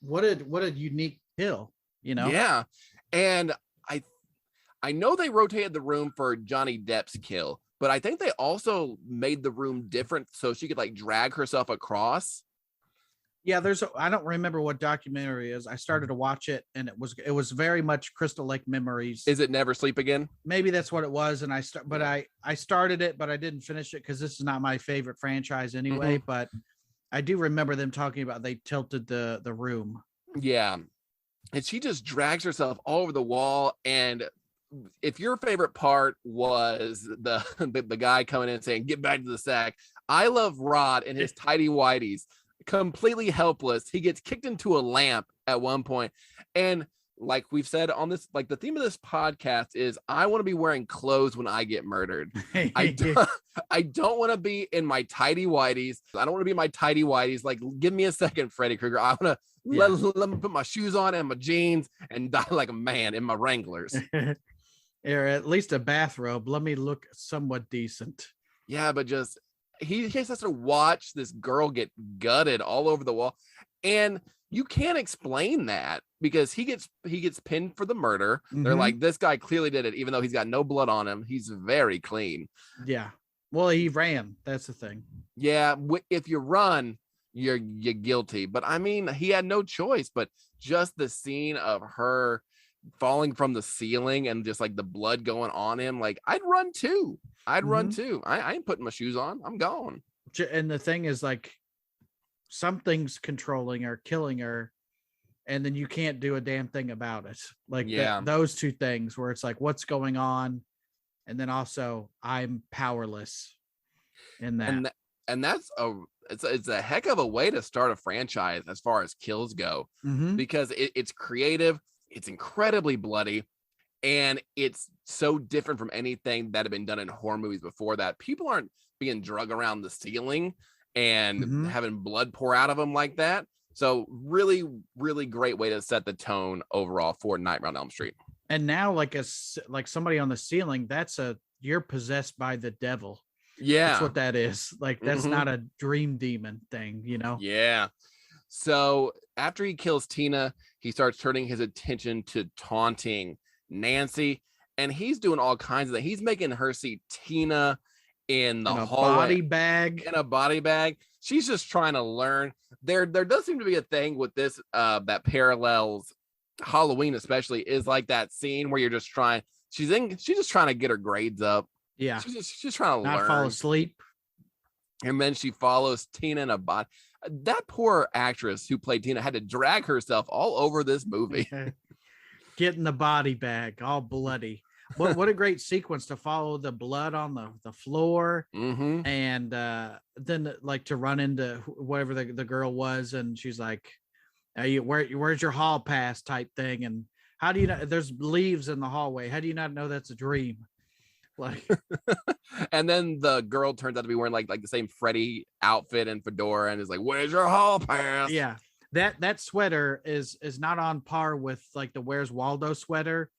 Speaker 4: what a unique kill, you know?
Speaker 5: Yeah. And I know they rotated the room for Johnny Depp's kill, but I think they also made the room different so she could like drag herself across.
Speaker 4: Yeah, I don't remember what documentary it is. I started to watch it, and it was very much Crystal Lake Memories.
Speaker 5: Is it Never Sleep Again? Maybe
Speaker 4: that's what it was. And I started it, but I didn't finish it because this is not my favorite franchise anyway. But I do remember them talking about they tilted the room.
Speaker 5: Yeah, and she just drags herself all over the wall. And if your favorite part was the guy coming in and saying, "Get back to the sack," I love Rod and his tidy whities. Completely helpless. He gets kicked into a lamp at one point, and like we've said on this, like the theme of this podcast is I want to be wearing clothes when I get murdered. I don't want to be in my tidy whities. I don't want to be in my tidy whities. Like, give me a second, Freddy Krueger. I want to let me put my shoes on and my jeans and die like a man in my Wranglers.
Speaker 4: Or at least a bathrobe. Let me look somewhat decent.
Speaker 5: Yeah, but just he just has to watch this girl get gutted all over the wall, and you can't explain that because he gets pinned for the murder. They're
Speaker 4: Mhm.
Speaker 5: like, this guy clearly did it, even though he's got no blood on him. He's very clean.
Speaker 4: Yeah. Well, he ran. That's the thing.
Speaker 5: Yeah, if you run, you're guilty. But I mean, he had no choice. But just the scene of her falling from the ceiling and just like the blood going on him, like I'd run too. I ain't putting my shoes on. I'm gone.
Speaker 4: And the thing is, like, something's controlling her, killing her, and then you can't do a damn thing about it. Like, those two things where it's like, what's going on? And then also, I'm powerless in that.
Speaker 5: And that's it's a heck of a way to start a franchise as far as kills go, because it's creative, it's incredibly bloody, and it's so different from anything that had been done in horror movies before that. People aren't being drug around the ceiling and having blood pour out of them like that. So really, really great way to set the tone overall for Nightmare on Elm Street.
Speaker 4: And now, like somebody on the ceiling, you're possessed by the devil.
Speaker 5: Yeah,
Speaker 4: that's what that is. Like, that's not a dream demon thing, you know?
Speaker 5: Yeah. So after he kills Tina, he starts turning his attention to taunting Nancy, and he's doing all kinds of things. He's making her see Tina in the hallway, in a body bag. She's just trying to learn. There does seem to be a thing with this that parallels Halloween, especially, is like that scene where you're just trying. She's just trying to get her grades up.
Speaker 4: Yeah,
Speaker 5: she's just trying to
Speaker 4: not
Speaker 5: learn.
Speaker 4: fall asleep.
Speaker 5: And then she follows Tina in a body. That poor actress who played Tina had to drag herself all over this movie.
Speaker 4: Get in the body bag, all bloody. What a great sequence to follow the blood on the floor, and then like to run into whatever the girl was, and she's like, where's your hall pass type thing, and how do you know there's leaves in the hallway? How do you not know that's a dream? Like,
Speaker 5: and then the girl turns out to be wearing like the same Freddy outfit and fedora, and is like, where's your hall pass?
Speaker 4: Yeah, that sweater is not on par with like the Where's Waldo sweater,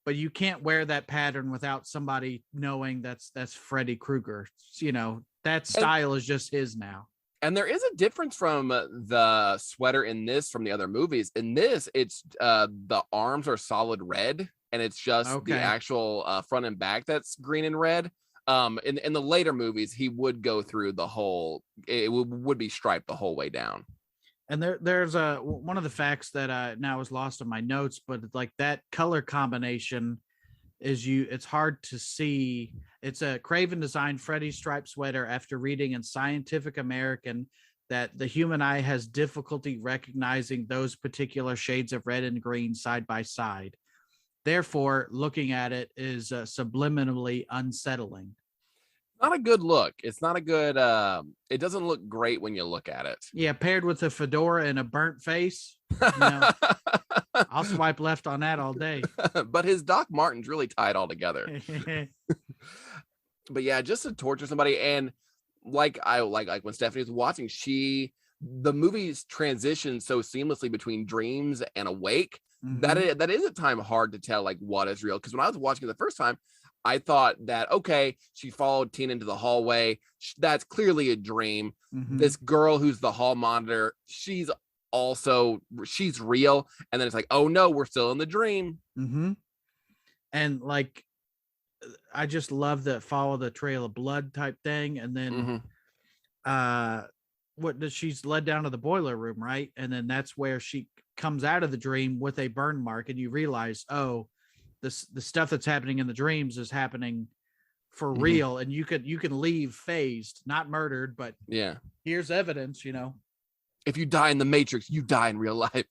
Speaker 4: but you can't wear that pattern without somebody knowing that's Freddy Krueger. You know, that style is just his now.
Speaker 5: And there is a difference from the sweater in this from the other movies. In this, it's the arms are solid red, and it's just the actual front and back that's green and red. In the later movies, he would go through the whole. It would be striped the whole way down.
Speaker 4: And there's one of the facts that now is lost in my notes, but like that color combination it's hard to see. It's a Craven designed Freddy striped sweater after reading in Scientific American that the human eye has difficulty recognizing those particular shades of red and green side by side. Therefore, looking at it is subliminally unsettling.
Speaker 5: Not a good look. It's not a good it doesn't look great when you look at it.
Speaker 4: Yeah, paired with a fedora and a burnt face, I'll swipe left on that all day.
Speaker 5: But his Doc Martens really tie it all together. But yeah, just to torture somebody, and like when Stephanie was watching, the movies transition so seamlessly between dreams and awake that is at time hard to tell like what is real. Because when I was watching it the first time, I thought that, okay, she followed Tina into the hallway. That's clearly a dream. This girl who's the hall monitor, she's real. And then it's like, oh no, we're still in the dream.
Speaker 4: And like, I just love the follow the trail of blood type thing. And then she's led down to the boiler room, right? And then that's where she comes out of the dream with a burn mark, and you realize, oh, the stuff that's happening in the dreams is happening for real, and you can leave phased, not murdered, but
Speaker 5: yeah,
Speaker 4: here's evidence.
Speaker 5: If you die in the Matrix, you die in real life.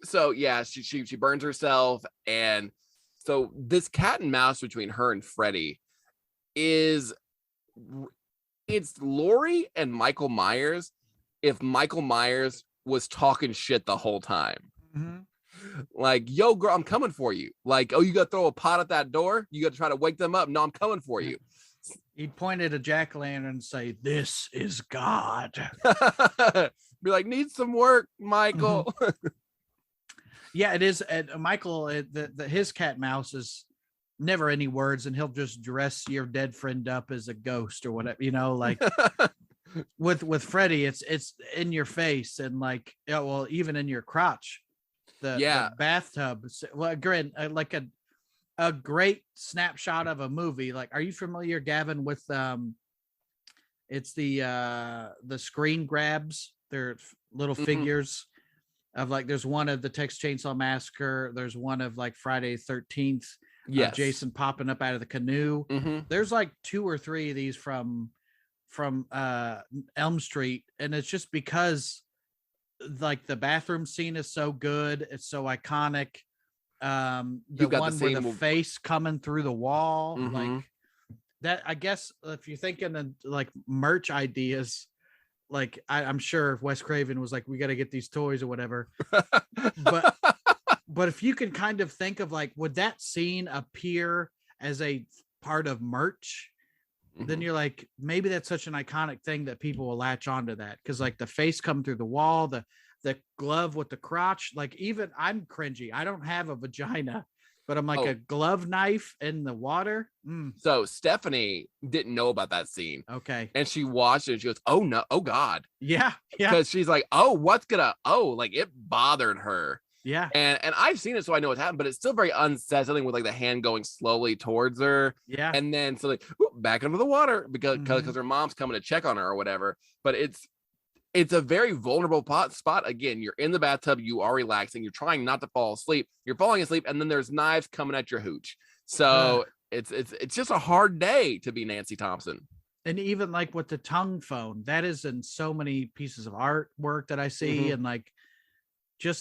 Speaker 5: So yeah, she burns herself, and so this cat and mouse between her and Freddy it's Laurie and Michael Myers if Michael Myers was talking shit the whole time. Like, yo, girl, I'm coming for you. Like, oh, you got to throw a pot at that door? You got to try to wake them up? No, I'm coming for you.
Speaker 4: He'd point at a jack-o'-lantern and say, "This is God."
Speaker 5: Be like, need some work, Michael.
Speaker 4: Yeah, it is. And Michael, his cat mouse is never any words, and he'll just dress your dead friend up as a ghost or whatever, you know, like with Freddy, it's in your face and like, yeah, well, even in your crotch. The bathtub. Well, again, like a great snapshot of a movie. Like, are you familiar, Gavin, with it's the screen grabs? They're little figures of like, there's one of the Texas Chainsaw Massacre, there's one of like Friday the 13th, Jason popping up out of the canoe. There's like 2 or 3 of these from Elm Street, and it's just because like the bathroom scene is so good, it's so iconic. The one with the face coming through the wall, like that. I guess if you're thinking of like merch ideas, like I'm sure Wes Craven was like, we got to get these toys or whatever. but if you can kind of think of like, would that scene appear as a part of merch? Then you're like, maybe that's such an iconic thing that people will latch onto that, because like the face come through the wall, the glove with the crotch, like even I'm cringy. I don't have a vagina, but I'm like a glove knife in the water.
Speaker 5: So Stephanie didn't know about that scene.
Speaker 4: Okay.
Speaker 5: And she watched it and she goes, oh no, oh God.
Speaker 4: Yeah.
Speaker 5: Because she's like, oh, like it bothered her.
Speaker 4: Yeah.
Speaker 5: And I've seen it, so I know what's happened, but it's still very unsettling with like the hand going slowly towards her.
Speaker 4: Yeah.
Speaker 5: And then so like back under the water because her mom's coming to check on her or whatever. But it's a very vulnerable spot. Again, you're in the bathtub, you are relaxing, you're trying not to fall asleep, you're falling asleep, and then there's knives coming at your hooch. So it's just a hard day to be Nancy Thompson.
Speaker 4: And even like with the tongue phone, that is in so many pieces of artwork that I see, and like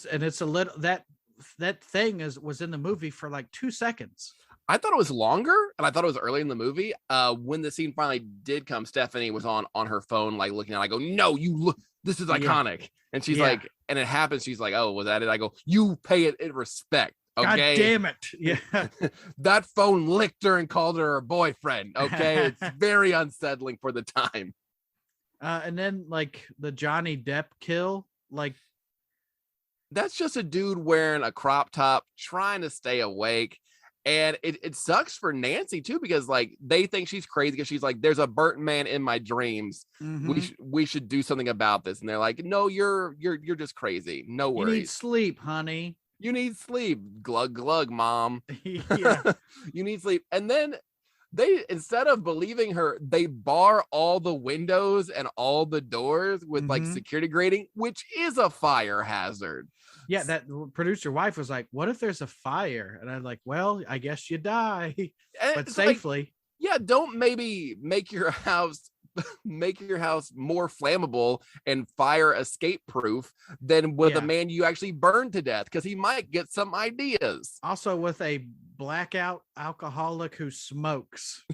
Speaker 4: and it's a little that thing was in the movie for like 2 seconds.
Speaker 5: I thought it was longer, and I thought it was early in the movie. When the scene finally did come, Stephanie was on her phone, like looking at it. I go, no, you look, this is iconic. And she's like, and it happens. She's like, oh, was that it? I go, you pay it in respect. Okay.
Speaker 4: God damn it. Yeah.
Speaker 5: That phone licked her and called her boyfriend. Okay. It's very unsettling for the time.
Speaker 4: And then like the Johnny Depp kill, like,
Speaker 5: that's just a dude wearing a crop top, trying to stay awake. And it sucks for Nancy too, because like they think she's crazy because she's like, there's a burnt man in my dreams. We should do something about this. And they're like, no, you're just crazy. No worries.
Speaker 4: You need sleep, honey.
Speaker 5: You need sleep. Glug glug, mom.
Speaker 4: Yeah.
Speaker 5: You need sleep. And then they, instead of believing her, they bar all the windows and all the doors with like security grating, which is a fire hazard.
Speaker 4: Yeah, that producer wife was like, what if there's a fire? And I'm like, well, I guess you die, but safely.
Speaker 5: Like, yeah, don't maybe make your house more flammable and fire escape proof than with a man you actually burned to death, because he might get some ideas.
Speaker 4: Also with a blackout alcoholic who smokes.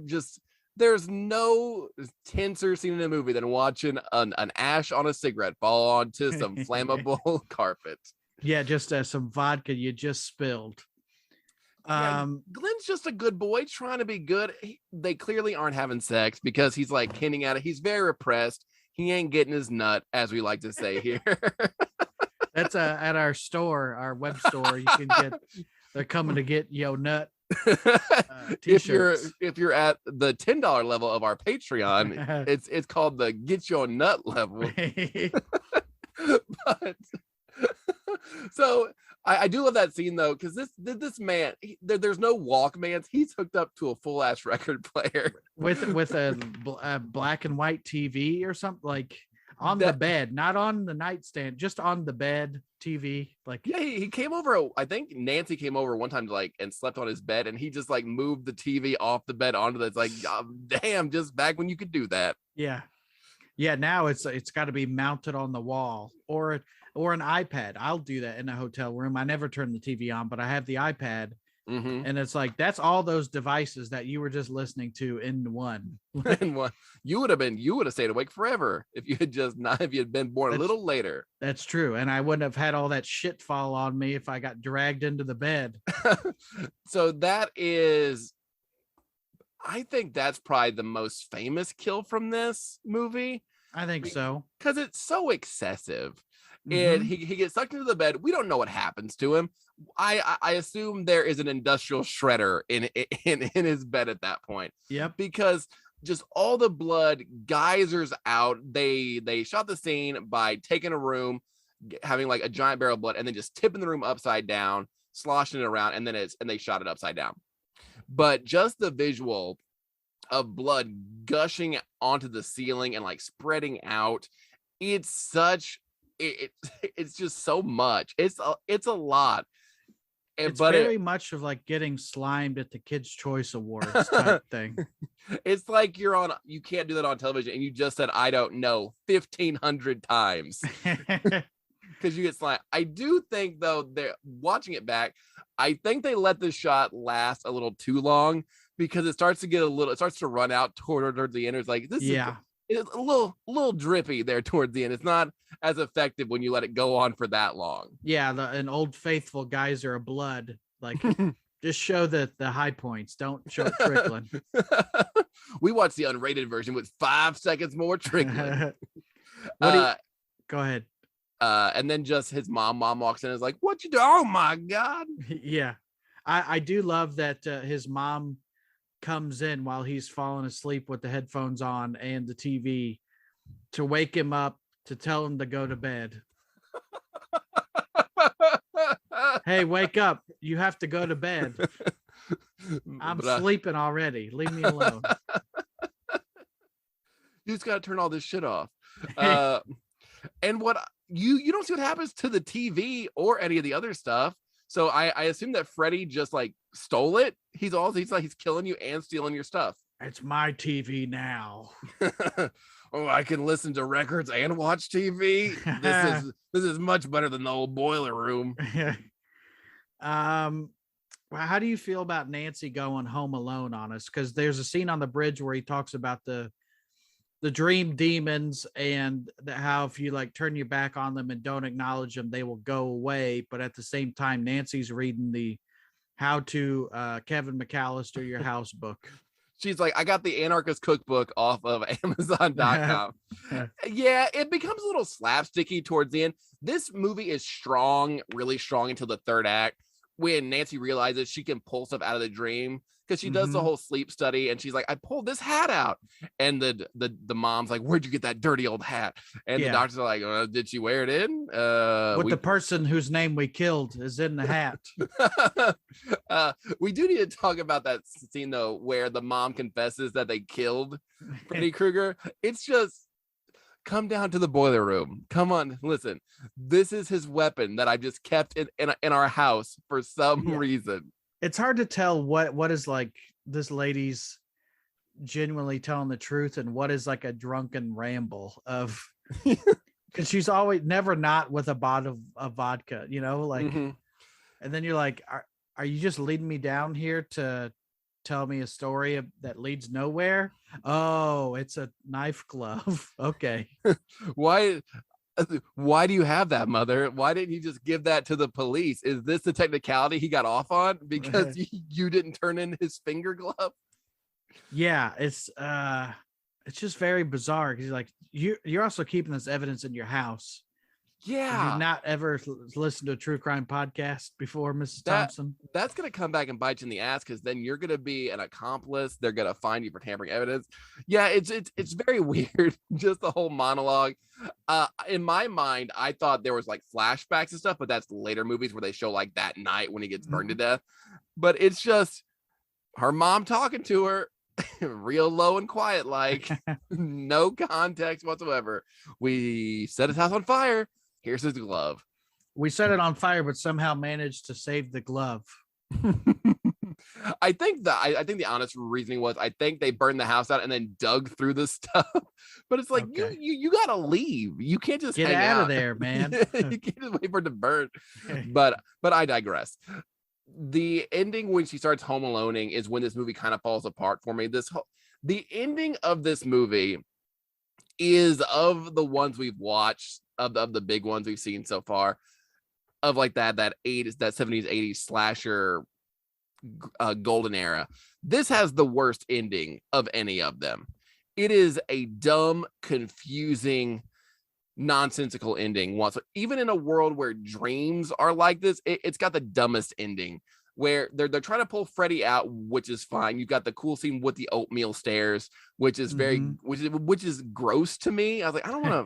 Speaker 5: Just there's no tenser scene in a movie than watching an ash on a cigarette fall onto some flammable carpet.
Speaker 4: Yeah, just some vodka you just spilled.
Speaker 5: Glenn's just a good boy trying to be good. They clearly aren't having sex because he's like hinting at it. He's very repressed. He ain't getting his nut, as we like to say here.
Speaker 4: That's at our store, our web store. You can get. They're coming to get yo nut.
Speaker 5: If you're at the $10 level of our Patreon, it's called the Get Your Nut level. But so I do love that scene though, because this man, there's no Walkmans. He's hooked up to a full ass record player
Speaker 4: with a black and white TV or something, like on the bed, not on the nightstand, just on the bed TV. Like,
Speaker 5: yeah, he came over. I think Nancy came over one time to and slept on his bed, and he just like moved the TV off the bed onto the. It's like, oh, damn, just back when you could do that.
Speaker 4: Yeah. Now it's got to be mounted on the wall or an iPad. I'll do that in a hotel room. I never turn the TV on, but I have the iPad. And it's like, that's all those devices that you were just listening to in one.
Speaker 5: You would have stayed awake forever if you had been born a little later.
Speaker 4: That's true. And I wouldn't have had all that shit fall on me if I got dragged into the bed.
Speaker 5: So I think that's probably the most famous kill from this movie.
Speaker 4: I think so.
Speaker 5: Because it's so excessive. And he gets sucked into the bed. We don't know what happens to him. I assume there is an industrial shredder in his bed at that point.
Speaker 4: Yep.
Speaker 5: Because just all the blood geysers out. They shot the scene by taking a room, having like a giant barrel of blood, and then just tipping the room upside down, sloshing it around, and they shot it upside down. But just the visual of blood gushing onto the ceiling and like spreading out, it's just so much. It's a lot.
Speaker 4: It's
Speaker 5: but
Speaker 4: very much of like getting slimed at the Kids' Choice Awards type thing.
Speaker 5: It's like you can't do that on television, and you just said I don't know 1,500 times because you get slimed. I do think though, they're watching it back, I think they let the shot last a little too long because it starts to run out towards the end. It's like it's a little drippy there towards the end. It's not as effective when you let it go on for that long.
Speaker 4: Yeah, an old faithful geyser of blood. Like, just show the high points. Don't show it trickling.
Speaker 5: We watched the unrated version with 5 seconds more trickling.
Speaker 4: Go ahead.
Speaker 5: And then just his mom walks in and is like, "What you do? Oh my God!"
Speaker 4: Yeah, I do love that his mom comes in while he's falling asleep with the headphones on and the TV to wake him up, to tell him to go to bed. Hey, wake up. You have to go to bed. I'm sleeping already. Leave me alone.
Speaker 5: You just got to turn all this shit off. And what you don't see what happens to the TV or any of the other stuff. So I assume that Freddy just like stole it. He's killing you and stealing your stuff.
Speaker 4: It's my TV now.
Speaker 5: Oh, I can listen to records and watch TV. This is much better than the old boiler room.
Speaker 4: Well, how do you feel about Nancy going home alone on us? Because there's a scene on the bridge where he talks about the dream demons and how if you like turn your back on them and don't acknowledge them, they will go away. But at the same time, Nancy's reading the How to Kevin McAllister Your House book.
Speaker 5: She's like, I got the Anarchist Cookbook off of Amazon.com. Yeah, it becomes a little slapsticky towards the end. This movie is strong, really strong until the third act, when Nancy realizes she can pull stuff out of the dream, because she does the whole sleep study, and she's like, I pulled this hat out, and the mom's like, where'd you get that dirty old hat? And the doctors are like, did she wear it in?
Speaker 4: The person whose name we killed is in the hat.
Speaker 5: We do need to talk about that scene though, where the mom confesses that they killed Freddy Krueger. It's just, come down to the boiler room. Come on, listen. This is his weapon that I've just kept in our house for some reason.
Speaker 4: It's hard to tell what is like this lady's genuinely telling the truth and what is like a drunken ramble of, because she's always never not with a bottle of vodka, like, and then you're like, are you just leading me down here to tell me a story that leads nowhere? Oh, it's a knife glove. Okay.
Speaker 5: Why do you have that, Mother? Why didn't you just give that to the police? Is this the technicality he got off on because you didn't turn in his finger glove? Yeah,
Speaker 4: it's just very bizarre, because like you're also keeping this evidence in your house.
Speaker 5: Yeah.
Speaker 4: Have you not ever listened to a true crime podcast before, Mrs. Thompson?
Speaker 5: That's going to come back and bite you in the ass, because then you're going to be an accomplice. They're going to find you for tampering evidence. Yeah, it's very weird. Just the whole monologue. In my mind, I thought there was like flashbacks and stuff, but that's later movies where they show like that night when he gets burned to death. But it's just her mom talking to her real low and quiet, like no context whatsoever. We set his house on fire. Here's his glove.
Speaker 4: We set it on fire, but somehow managed to save the glove.
Speaker 5: I think the honest reasoning was, I think they burned the house out and then dug through the stuff. But it's like, you gotta leave. You can't just
Speaker 4: get out of there, man.
Speaker 5: You can't just wait for it to burn. But I digress. The ending when she starts home aloneing is when this movie kind of falls apart for me. The ending of this movie is, of the ones we've watched, of the big ones we've seen so far, of like that 70s 80s slasher golden era, this has the worst ending of any of them. It is a dumb, confusing, nonsensical ending once. Even in a world where dreams are like this, it's got the dumbest ending where they're trying to pull Freddy out, which is fine. You've got the cool scene with the oatmeal stairs, which is very which is gross to me. I was like, I don't want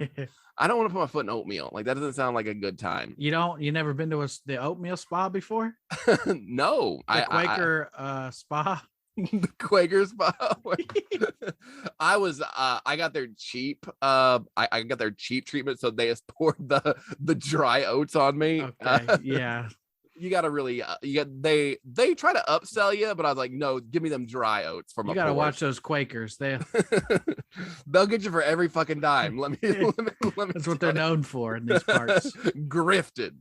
Speaker 5: to put my foot in oatmeal. Like that doesn't sound like a good time.
Speaker 4: You never been to the oatmeal spa before?
Speaker 5: No,
Speaker 4: the Quaker spa.
Speaker 5: The Quaker spa. I got their cheap I got their cheap treatment, so they just poured the dry oats on me.
Speaker 4: Okay, yeah.
Speaker 5: You gotta really they try to upsell you, but I was like, no, give me them dry oats from.
Speaker 4: You gotta watch those Quakers.
Speaker 5: They'll get you for every fucking dime. Let me
Speaker 4: That's what they're known for in these parts.
Speaker 5: Grifted.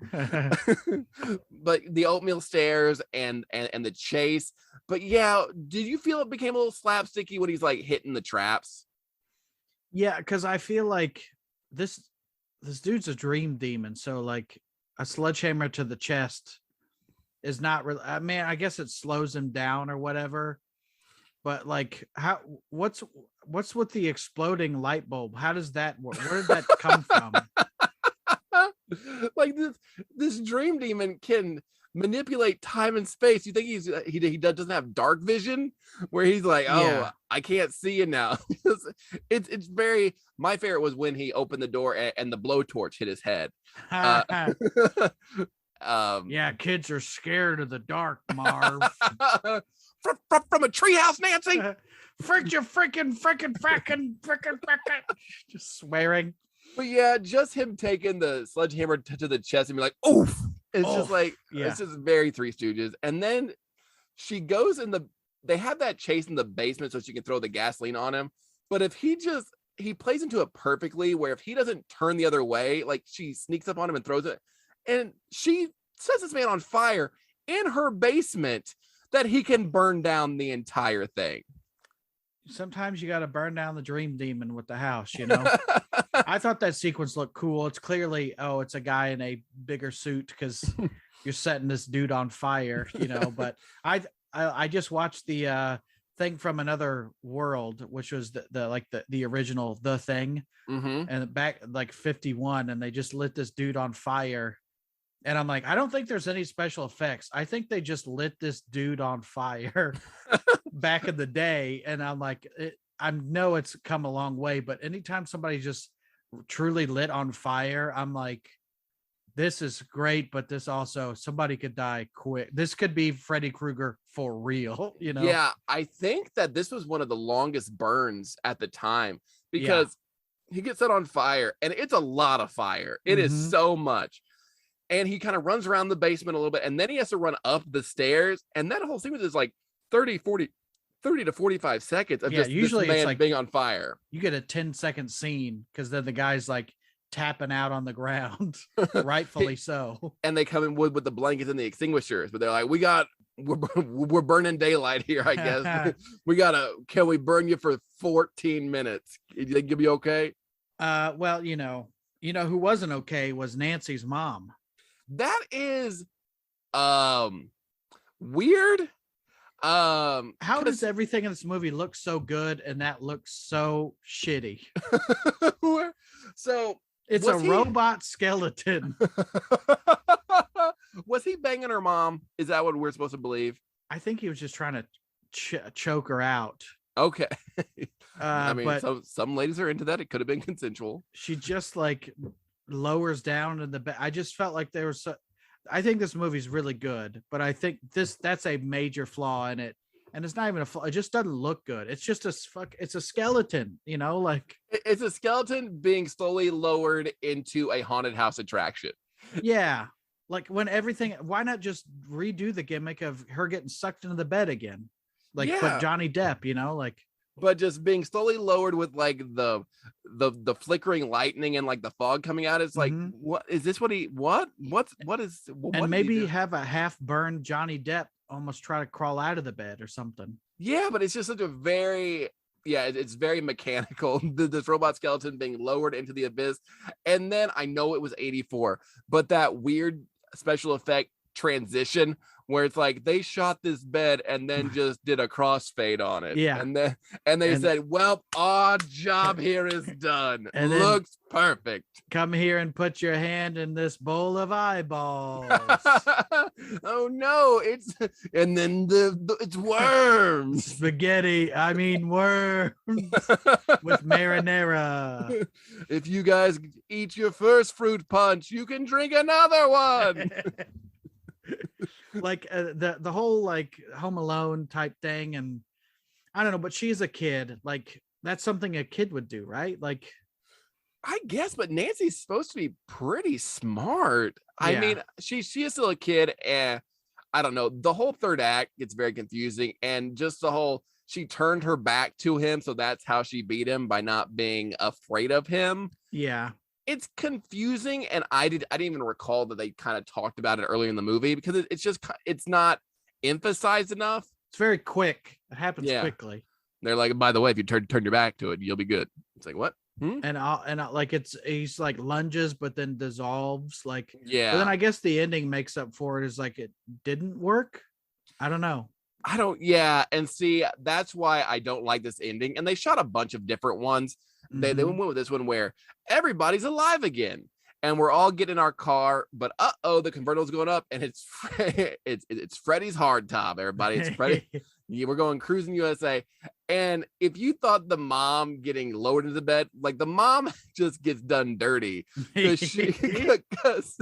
Speaker 5: But the oatmeal stairs and the chase. But yeah, did you feel it became a little slapsticky when he's like hitting the traps?
Speaker 4: Yeah, because I feel like this dude's a dream demon, so like a sledgehammer to the chest is not really, I mean, I guess it slows him down or whatever, but like what's with the exploding light bulb? How does that work? Where did that come from?
Speaker 5: Like this dream demon can manipulate time and space. You think he doesn't have dark vision where he's like, oh yeah, I can't see you now. it's very, my favorite was when he opened the door and the blowtorch hit his head.
Speaker 4: Yeah, kids are scared of the dark, Marv.
Speaker 5: From a treehouse, Nancy.
Speaker 4: Frickin' just swearing.
Speaker 5: But yeah, just him taking the sledgehammer to the chest and be like, oof. It's just like, it's just very Three Stooges. And then she goes they have that chase in the basement so she can throw the gasoline on him. But if he plays into it perfectly, where if he doesn't turn the other way, like she sneaks up on him and throws it, and she sets this man on fire in her basement that he can burn down the entire thing.
Speaker 4: Sometimes you got to burn down the dream demon with the house, you know. I thought that sequence looked cool. It's clearly, it's a guy in a bigger suit because you're setting this dude on fire, you know. But I just watched the Thing from Another World, which was the original The Thing, and back like 51, and they just lit this dude on fire. And I'm like, I don't think there's any special effects. I think they just lit this dude on fire back in the day. And I'm like, I know it's come a long way, but anytime somebody just truly lit on fire, I'm like, this is great, but this also, somebody could die quick. This could be Freddy Krueger for real, you know?
Speaker 5: Yeah, I think that this was one of the longest burns at the time because he gets set on fire, and it's a lot of fire. It is so much. And he kind of runs around the basement a little bit, and then he has to run up the stairs. And that whole sequence is like 30 to 45 seconds of just usually this man like being on fire.
Speaker 4: You get a 10-second scene because then the guy's like tapping out on the ground, rightfully so.
Speaker 5: And they come in with the blankets and the extinguishers, but they're like, we're burning daylight here, I guess. Can we burn you for 14 minutes? You think you'll be okay?
Speaker 4: Well, you know who wasn't okay was Nancy's mom.
Speaker 5: That is weird.
Speaker 4: How does everything in this movie look so good and that looks so shitty?
Speaker 5: So
Speaker 4: it's a robot skeleton.
Speaker 5: Was he banging her mom? Is that what we're supposed to believe?
Speaker 4: I think he was just trying to choke her out.
Speaker 5: Okay. I mean,
Speaker 4: but
Speaker 5: some ladies are into that. It could have been consensual.
Speaker 4: She just like lowers down in the bed. I just felt like there was I think this movie's really good, but I think that's a major flaw in it. And it's not even a flaw. It just doesn't look good. It's just it's a skeleton, you know, like
Speaker 5: it's a skeleton being slowly lowered into a haunted house attraction.
Speaker 4: Yeah. Like why not just redo the gimmick of her getting sucked into the bed again? Like, but Johnny Depp, you know, like,
Speaker 5: but just being slowly lowered with like the flickering lightning and like the fog coming out. It's like, what is this? What
Speaker 4: and maybe have a half burned Johnny Depp almost try to crawl out of the bed or something.
Speaker 5: Yeah, but it's just such a very, it's very mechanical. This robot skeleton being lowered into the abyss. And then I know it was 84, but that weird special effect transition where it's like they shot this bed and then just did a crossfade on it.
Speaker 4: Yeah.
Speaker 5: And they said, well, our job here is done.
Speaker 4: And
Speaker 5: looks perfect.
Speaker 4: Come here and put your hand in this bowl of eyeballs.
Speaker 5: Oh no, and then it's worms.
Speaker 4: Spaghetti, I mean worms with marinara.
Speaker 5: If you guys eat your first fruit punch, you can drink another one.
Speaker 4: Like the whole like Home Alone type thing, and I don't know, but she's a kid. Like that's something a kid would do, right? Like
Speaker 5: I guess, but Nancy's supposed to be pretty smart. I
Speaker 4: Yeah.
Speaker 5: mean, she is still a kid, and I don't know. The whole third act gets very confusing, and just the whole she turned her back to him, so that's how she beat him, by not being afraid of him.
Speaker 4: yeah,
Speaker 5: It's confusing, and I didn't even recall that they kind of talked about it earlier in the movie, because it's not emphasized enough.
Speaker 4: it's very quick. It happens
Speaker 5: Yeah.
Speaker 4: quickly.
Speaker 5: They're like, by the way, if you turn your back to it, you'll be good. It's like, what?
Speaker 4: And like he's like lunges but then dissolves, like but
Speaker 5: Yeah.
Speaker 4: then I guess the ending makes up for it, is like it didn't work. I don't know.
Speaker 5: Yeah, and see, that's why I don't like this ending. And they shot a bunch of different ones. They
Speaker 4: Mhm.
Speaker 5: went with this one where everybody's alive again, and we're all getting in our car, but the convertible's going up, and it's it's Freddy's hard top. Everybody, it's Freddy. We're going cruising USA. And if you thought the mom getting lowered into the bed, like the mom just gets done dirty, because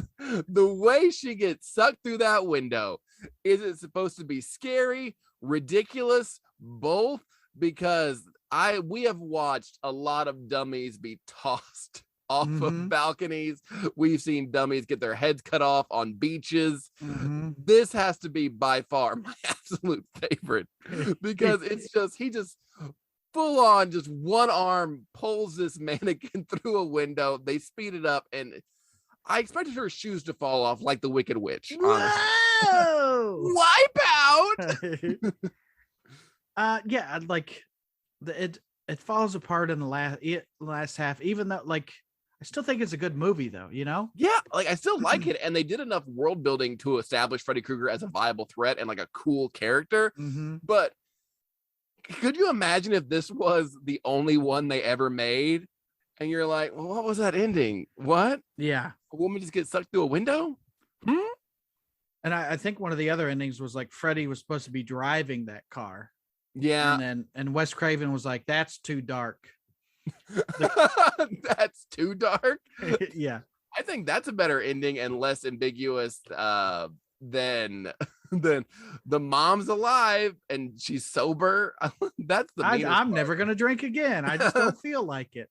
Speaker 5: the way she gets sucked through that window, is it supposed to be scary, ridiculous, both? Because we have watched a lot of dummies be tossed off of balconies. We've seen dummies get their heads cut off on beaches. This has to be by far my absolute favorite, because he just full on, just one arm pulls this mannequin through a window. They speed it up, and I expected her shoes to fall off like the Wicked Witch.
Speaker 4: Whoa!
Speaker 5: Wipe out.
Speaker 4: Yeah, like it falls apart in the last half, even though like I still think it's a good movie though, you know?
Speaker 5: Yeah, like I still like it, and they did enough world building to establish Freddy Krueger as a viable threat and like a cool character. But could you imagine if this was the only one they ever made, and you're like, well, what was that ending? What?
Speaker 4: Yeah.
Speaker 5: A woman just gets sucked through a window?
Speaker 4: And I think one of the other endings was like Freddy was supposed to be driving that car.
Speaker 5: Yeah.
Speaker 4: And Wes Craven was like, that's too dark.
Speaker 5: That's too dark.
Speaker 4: Yeah.
Speaker 5: I think that's a better ending and less ambiguous than the mom's alive and she's sober. That's the meanest
Speaker 4: I'm
Speaker 5: part.
Speaker 4: never gonna drink again. I just don't feel like it.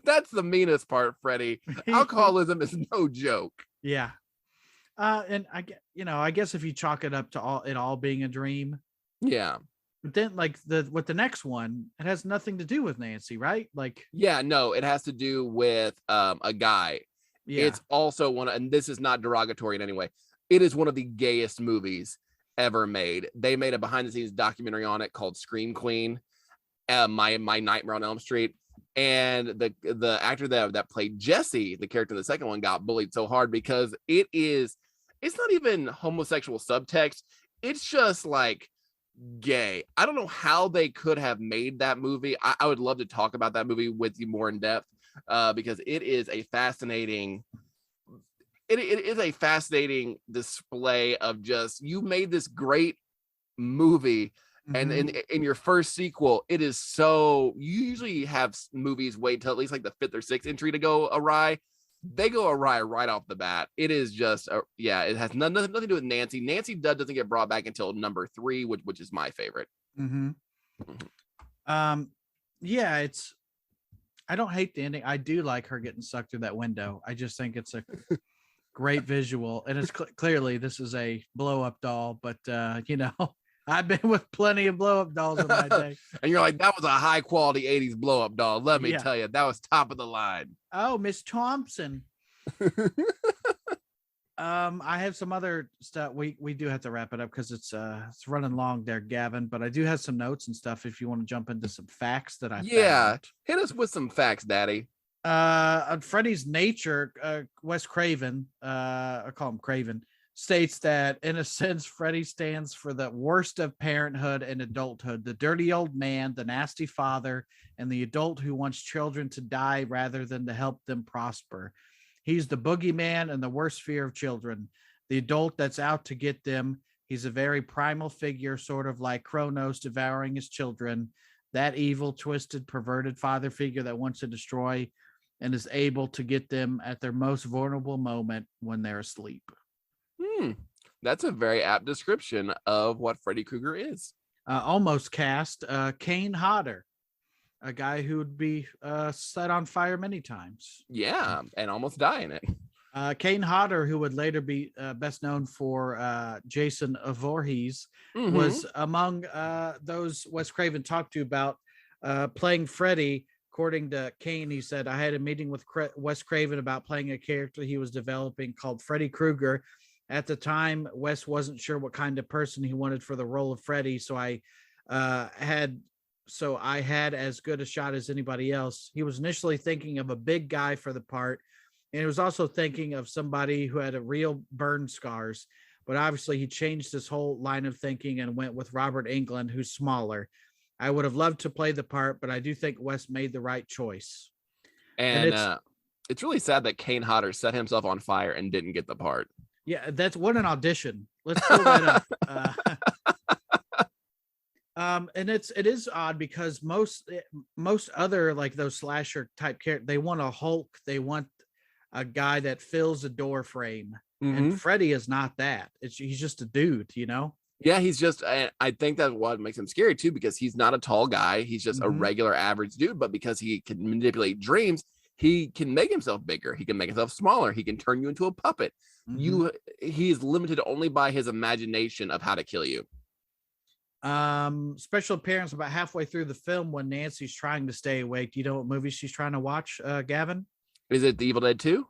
Speaker 5: That's the meanest part, Freddy. Alcoholism is no joke.
Speaker 4: Yeah. And I guess if you chalk it up to it all being a dream.
Speaker 5: Yeah.
Speaker 4: But then like with the next one, it has nothing to do with Nancy, right? Like
Speaker 5: yeah, no, it has to do with a guy.
Speaker 4: Yeah.
Speaker 5: It's also and this is not derogatory in any way, it is one of the gayest movies ever made. They made a behind the scenes documentary on it called Scream Queen, My Nightmare on Elm Street. And the actor that played Jesse, the character in the second one, got bullied so hard because it's not even homosexual subtext. It's just like gay. I don't know how they could have made that movie. I would love to talk about that movie with you more in depth, because it is a fascinating display of just, you made this great movie. And in your first sequel, it is so, you usually have movies wait till at least like the 5th or 6th entry to go awry. They go awry right off the bat. It is just, it has nothing to do with Nancy. Nancy doesn't get brought back until number 3, which is my favorite.
Speaker 4: Yeah, I don't hate the ending. I do like her getting sucked through that window. I just think it's a great visual, and it's clearly this is a blow up doll, but I've been with plenty of blow up dolls in my day.
Speaker 5: And you're like, that was a high quality 80s blow up doll. Let me tell you, that was top of the line.
Speaker 4: Oh, Miss Thompson. I have some other stuff. We do have to wrap it up because it's running long there, Gavin. But I do have some notes and stuff if you want to jump into some facts that I found.
Speaker 5: Hit us with some facts, Daddy.
Speaker 4: Freddy's nature, Wes Craven, I call him Craven, states that in a sense, Freddy stands for the worst of parenthood and adulthood, the dirty old man, the nasty father, and the adult who wants children to die rather than to help them prosper. He's the boogeyman and the worst fear of children, the adult that's out to get them. He's a very primal figure, sort of like Kronos devouring his children, that evil, twisted, perverted father figure that wants to destroy and is able to get them at their most vulnerable moment when they're asleep.
Speaker 5: That's a very apt description of what Freddy Krueger is.
Speaker 4: Almost cast Kane Hodder, a guy who would be set on fire many times.
Speaker 5: Yeah, and almost die in it.
Speaker 4: Kane Hodder, who would later be best known for Jason Voorhees, was among those Wes Craven talked to about playing Freddy. According to Kane, he said, I had a meeting with Wes Craven about playing a character he was developing called Freddy Krueger. At the time, Wes wasn't sure what kind of person he wanted for the role of Freddy, so I had as good a shot as anybody else. He was initially thinking of a big guy for the part, and he was also thinking of somebody who had a real burn scars. But obviously, he changed his whole line of thinking and went with Robert Englund, who's smaller. I would have loved to play the part, but I do think Wes made the right choice.
Speaker 5: And it's really sad that Kane Hodder set himself on fire and didn't get the part.
Speaker 4: Yeah, that's what an audition. Let's pull that up. And it is odd because most other like those slasher type characters, they want a Hulk, they want a guy that fills a door frame, and Freddy is not that. He's just a dude, you know.
Speaker 5: Yeah, he's just. I think that's what makes him scary too, because he's not a tall guy. He's just a regular average dude, but because he can manipulate dreams, he can make himself bigger. He can make himself smaller. He can turn you into a puppet. He is limited only by his imagination of how to kill you.
Speaker 4: Special appearance about halfway through the film when Nancy's trying to stay awake. Do you know what movie she's trying to watch, Gavin?
Speaker 5: Is it The Evil Dead 2?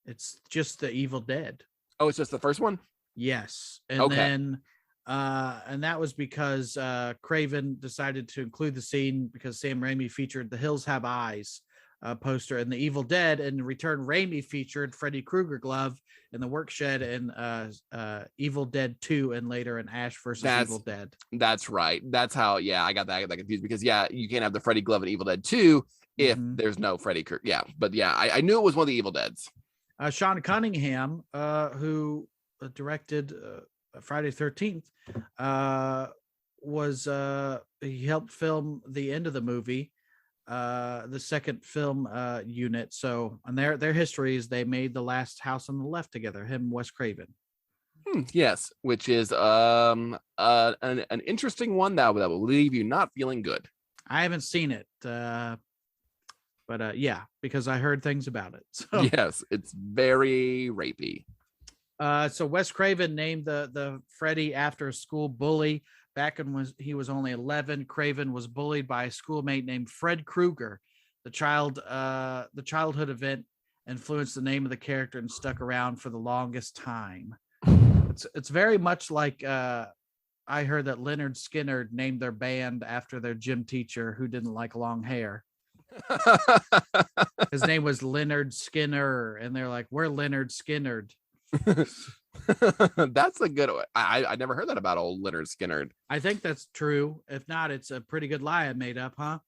Speaker 4: It's just The Evil Dead.
Speaker 5: Oh, it's just the first one?
Speaker 4: Yes. And then and that was because Craven decided to include the scene because Sam Raimi featured The Hills Have Eyes poster in The Evil Dead, and in return Raimi featured Freddy Krueger glove in the work shed in Evil Dead 2 and later in Ash versus Evil Dead. That's
Speaker 5: right. That's how, I got that confused because you can't have the Freddy glove in Evil Dead 2 if there's no Freddy Krueger. Yeah, but I knew it was one of the Evil Deads.
Speaker 4: Sean Cunningham, who directed Friday the 13th, he helped film the end of the movie, the second film unit. So on their history is they made The Last House on the Left together, him and Wes Craven.
Speaker 5: Yes, which is an interesting one that will leave you not feeling good.
Speaker 4: I haven't seen it, but because I heard things about it. So
Speaker 5: yes, it's very rapey.
Speaker 4: So Wes Craven named the Freddy after a school bully. Back when he was only 11, Craven was bullied by a schoolmate named Fred Krueger. The childhood event influenced the name of the character and stuck around for the longest time. It's very much like I heard that Leonard Skinner named their band after their gym teacher who didn't like long hair. His name was Leonard Skinner, and they're like, we're Leonard Skinnerd.
Speaker 5: That's a good one. I never heard that about old Leonard Skinner.
Speaker 4: I think that's true. If not, it's a pretty good lie I made up, huh?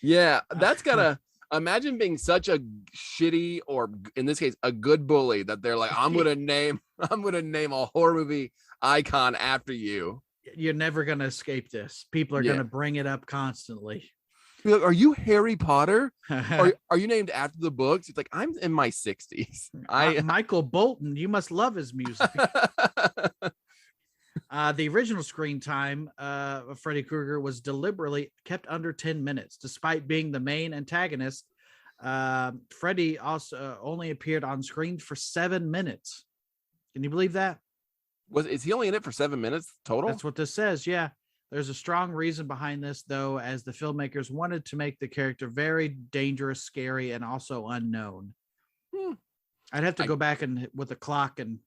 Speaker 5: Yeah, that's gotta imagine being such a shitty, or in this case, a good bully that they're like, I'm gonna name a horror movie icon after you.
Speaker 4: You're never gonna escape this. People are gonna bring it up constantly.
Speaker 5: Like, are you Harry Potter? Are you named after the books? It's like, I'm in my 60s.
Speaker 4: Michael Bolton, you must love his music. The original screen time of Freddy Krueger was deliberately kept under 10 minutes. Despite being the main antagonist, Freddy also only appeared on screen for 7 minutes. Can you believe that?
Speaker 5: Is he only in it for 7 minutes total?
Speaker 4: That's what this says, yeah. There's a strong reason behind this, though, as the filmmakers wanted to make the character very dangerous, scary, and also unknown. I'd have to go back and with the clock and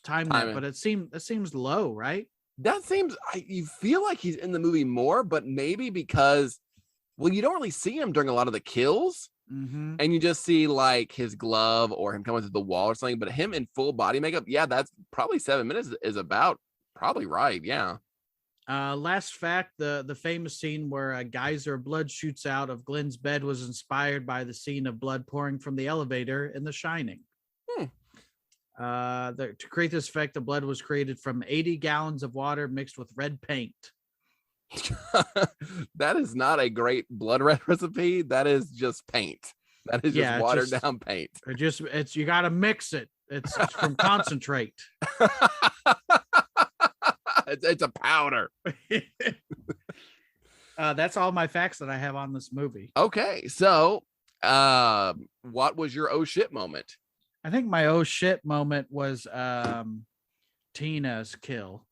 Speaker 4: time that, but it seems low, right?
Speaker 5: That seems, you feel like he's in the movie more, but maybe because, well, you don't really see him during a lot of the kills.
Speaker 4: Mm-hmm.
Speaker 5: and you just see like his glove or him coming through the wall or something, but him in full body makeup, yeah, that's probably 7 minutes is about probably right. Yeah.
Speaker 4: Last fact: the famous scene where a geyser of blood shoots out of Glenn's bed was inspired by the scene of blood pouring from the elevator in The Shining. To create this effect, the blood was created from 80 gallons of water mixed with red paint.
Speaker 5: That is not a great blood red recipe. That is just paint. That is just watered down paint.
Speaker 4: It's you got to mix it. It's from concentrate.
Speaker 5: It's a powder.
Speaker 4: That's all my facts that I have on this movie.
Speaker 5: Okay, so what was your oh shit moment?
Speaker 4: I think my oh shit moment was Tina's kill.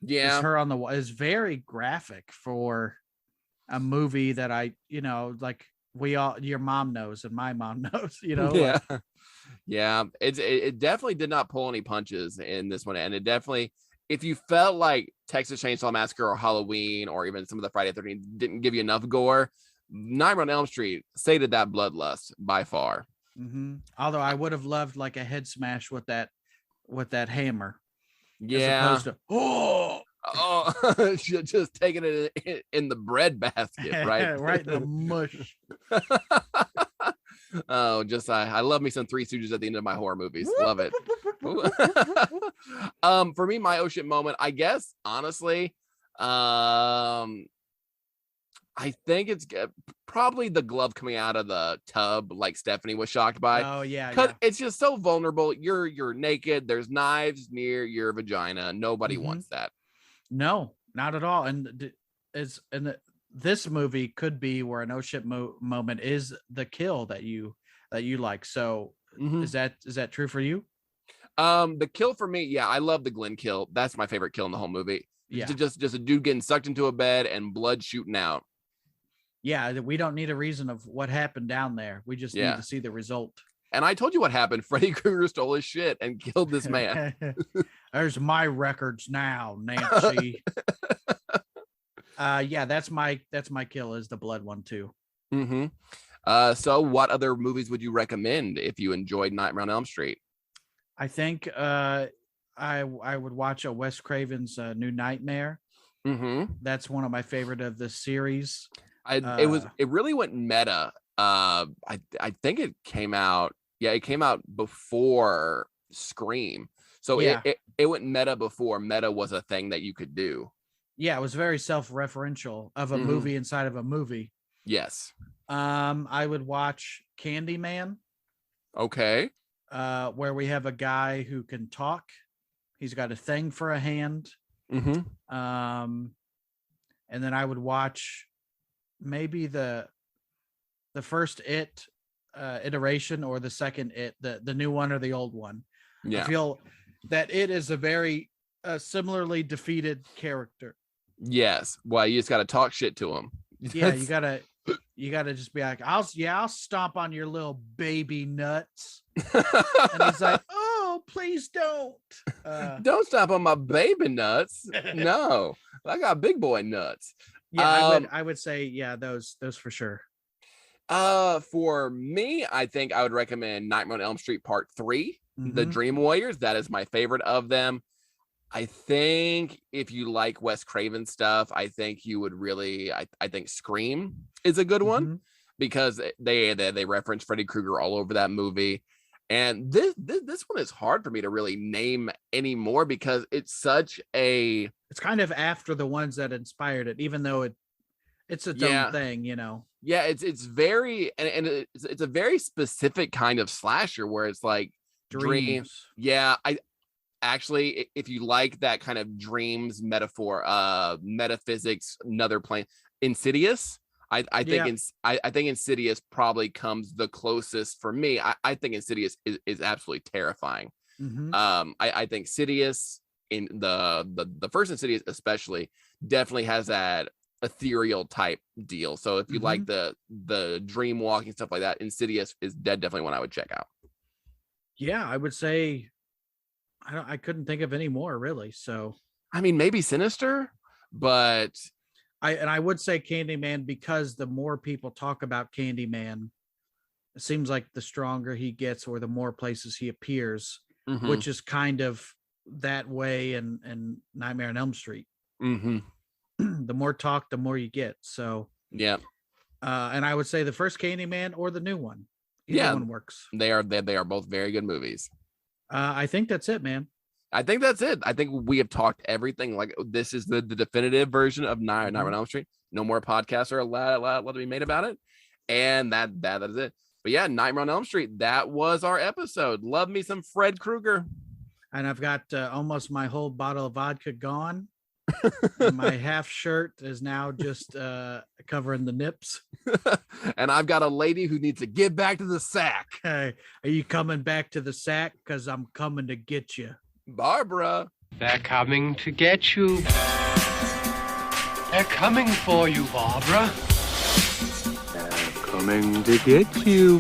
Speaker 5: Yeah,
Speaker 4: Is her on the wall is very graphic for a movie that like your mom knows and my mom knows,
Speaker 5: Yeah. Yeah, it definitely did not pull any punches in this one, and it definitely, if you felt like Texas Chainsaw Massacre or Halloween or even some of the Friday the 13th didn't give you enough gore, Nightmare on Elm Street sated that bloodlust by far.
Speaker 4: Mm-hmm. Although I would have loved like a head smash with that hammer.
Speaker 5: Yeah.
Speaker 4: As opposed
Speaker 5: to just taking it in the bread basket, right?
Speaker 4: Right in the mush.
Speaker 5: Oh, I love me some Three Stooges at the end of my horror movies. Love it. For me, my oh shit moment, I guess, honestly, I think it's probably the glove coming out of the tub, like Stephanie was shocked by.
Speaker 4: Oh yeah,
Speaker 5: because it's just so vulnerable. You're naked. There's knives near your vagina. Nobody wants that.
Speaker 4: No, not at all. And this movie could be where an oh shit moment is the kill that you like. So is that true for you?
Speaker 5: The kill for me, yeah, I love the Glenn kill. That's my favorite kill in the whole movie.
Speaker 4: Yeah,
Speaker 5: just a dude getting sucked into a bed and blood shooting out.
Speaker 4: Yeah, we don't need a reason of what happened down there. We just need to see the result.
Speaker 5: And I told you what happened. Freddy Krueger stole his shit and killed this man.
Speaker 4: There's my records now, Nancy. Yeah, that's my kill is the blood one too.
Speaker 5: So what other movies would you recommend if you enjoyed Nightmare on Elm Street?
Speaker 4: I think I would watch a Wes Craven's New Nightmare. That's one of my favorite of the series.
Speaker 5: It really went meta. I think it came out. Yeah, it came out before Scream. So it went meta before meta was a thing that you could do.
Speaker 4: Yeah, it was very self-referential of a movie inside of a movie.
Speaker 5: Yes.
Speaker 4: I would watch Candyman.
Speaker 5: Okay.
Speaker 4: Where we have a guy who can talk. He's got a thing for a hand. And then I would watch maybe the first iteration or the second the new one or the old one.
Speaker 5: Yeah.
Speaker 4: I feel that it is a very similarly defeated character.
Speaker 5: Yes. Well, you just got to talk shit to him.
Speaker 4: Yeah, you gotta just be like, I'll stomp on your little baby nuts. And he's like, oh, please don't.
Speaker 5: Don't stomp on my baby nuts. No, I got big boy nuts.
Speaker 4: Yeah, I would say, yeah, those for sure.
Speaker 5: For me, I think I would recommend Nightmare on Elm Street Part 3, The Dream Warriors. That is my favorite of them. I think if you like Wes Craven stuff, I think you would really, I think Scream is a good one because they reference Freddy Krueger all over that movie. And this one is hard for me to really name anymore because it's
Speaker 4: kind of after the ones that inspired it, even though it's its own thing,
Speaker 5: Yeah, it's very, and it's a very specific kind of slasher where it's like dreams. Yeah, I actually, if you like that kind of dreams metaphor, metaphysics, another plane, Insidious. I think Insidious probably comes the closest for me. I think Insidious is absolutely terrifying. I think Insidious in the first Insidious especially definitely has that ethereal type deal. So if you like the dream walking stuff like that, Insidious is definitely one I would check out.
Speaker 4: Yeah, I would say I couldn't think of any more really. So
Speaker 5: I mean, maybe Sinister, but
Speaker 4: I would say Candyman because the more people talk about Candyman, it seems like the stronger he gets or the more places he appears,
Speaker 5: Mhm.
Speaker 4: which is kind of that way in Nightmare on Elm Street.
Speaker 5: Mhm.
Speaker 4: The more talk, the more you get. So,
Speaker 5: Yeah.
Speaker 4: and I would say the first Candyman or the new one. Either
Speaker 5: Yeah.
Speaker 4: one works.
Speaker 5: They are both very good movies.
Speaker 4: I think that's it, man.
Speaker 5: I think that's it. I think we have talked everything. Like, this is the definitive version of Nightmare on Elm Street. No more podcasts are allowed to be made about it. And that is it. But yeah, Nightmare on Elm Street. That was our episode. Love me some Fred Krueger.
Speaker 4: And I've got almost my whole bottle of vodka gone. And my half shirt is now just covering the nips.
Speaker 5: And I've got a lady who needs to get back to the sack.
Speaker 4: Hey, are you coming back to the sack? Because I'm coming to get you.
Speaker 5: Barbara.
Speaker 1: They're coming to get you. They're coming for you, Barbara.
Speaker 2: They're coming to get you.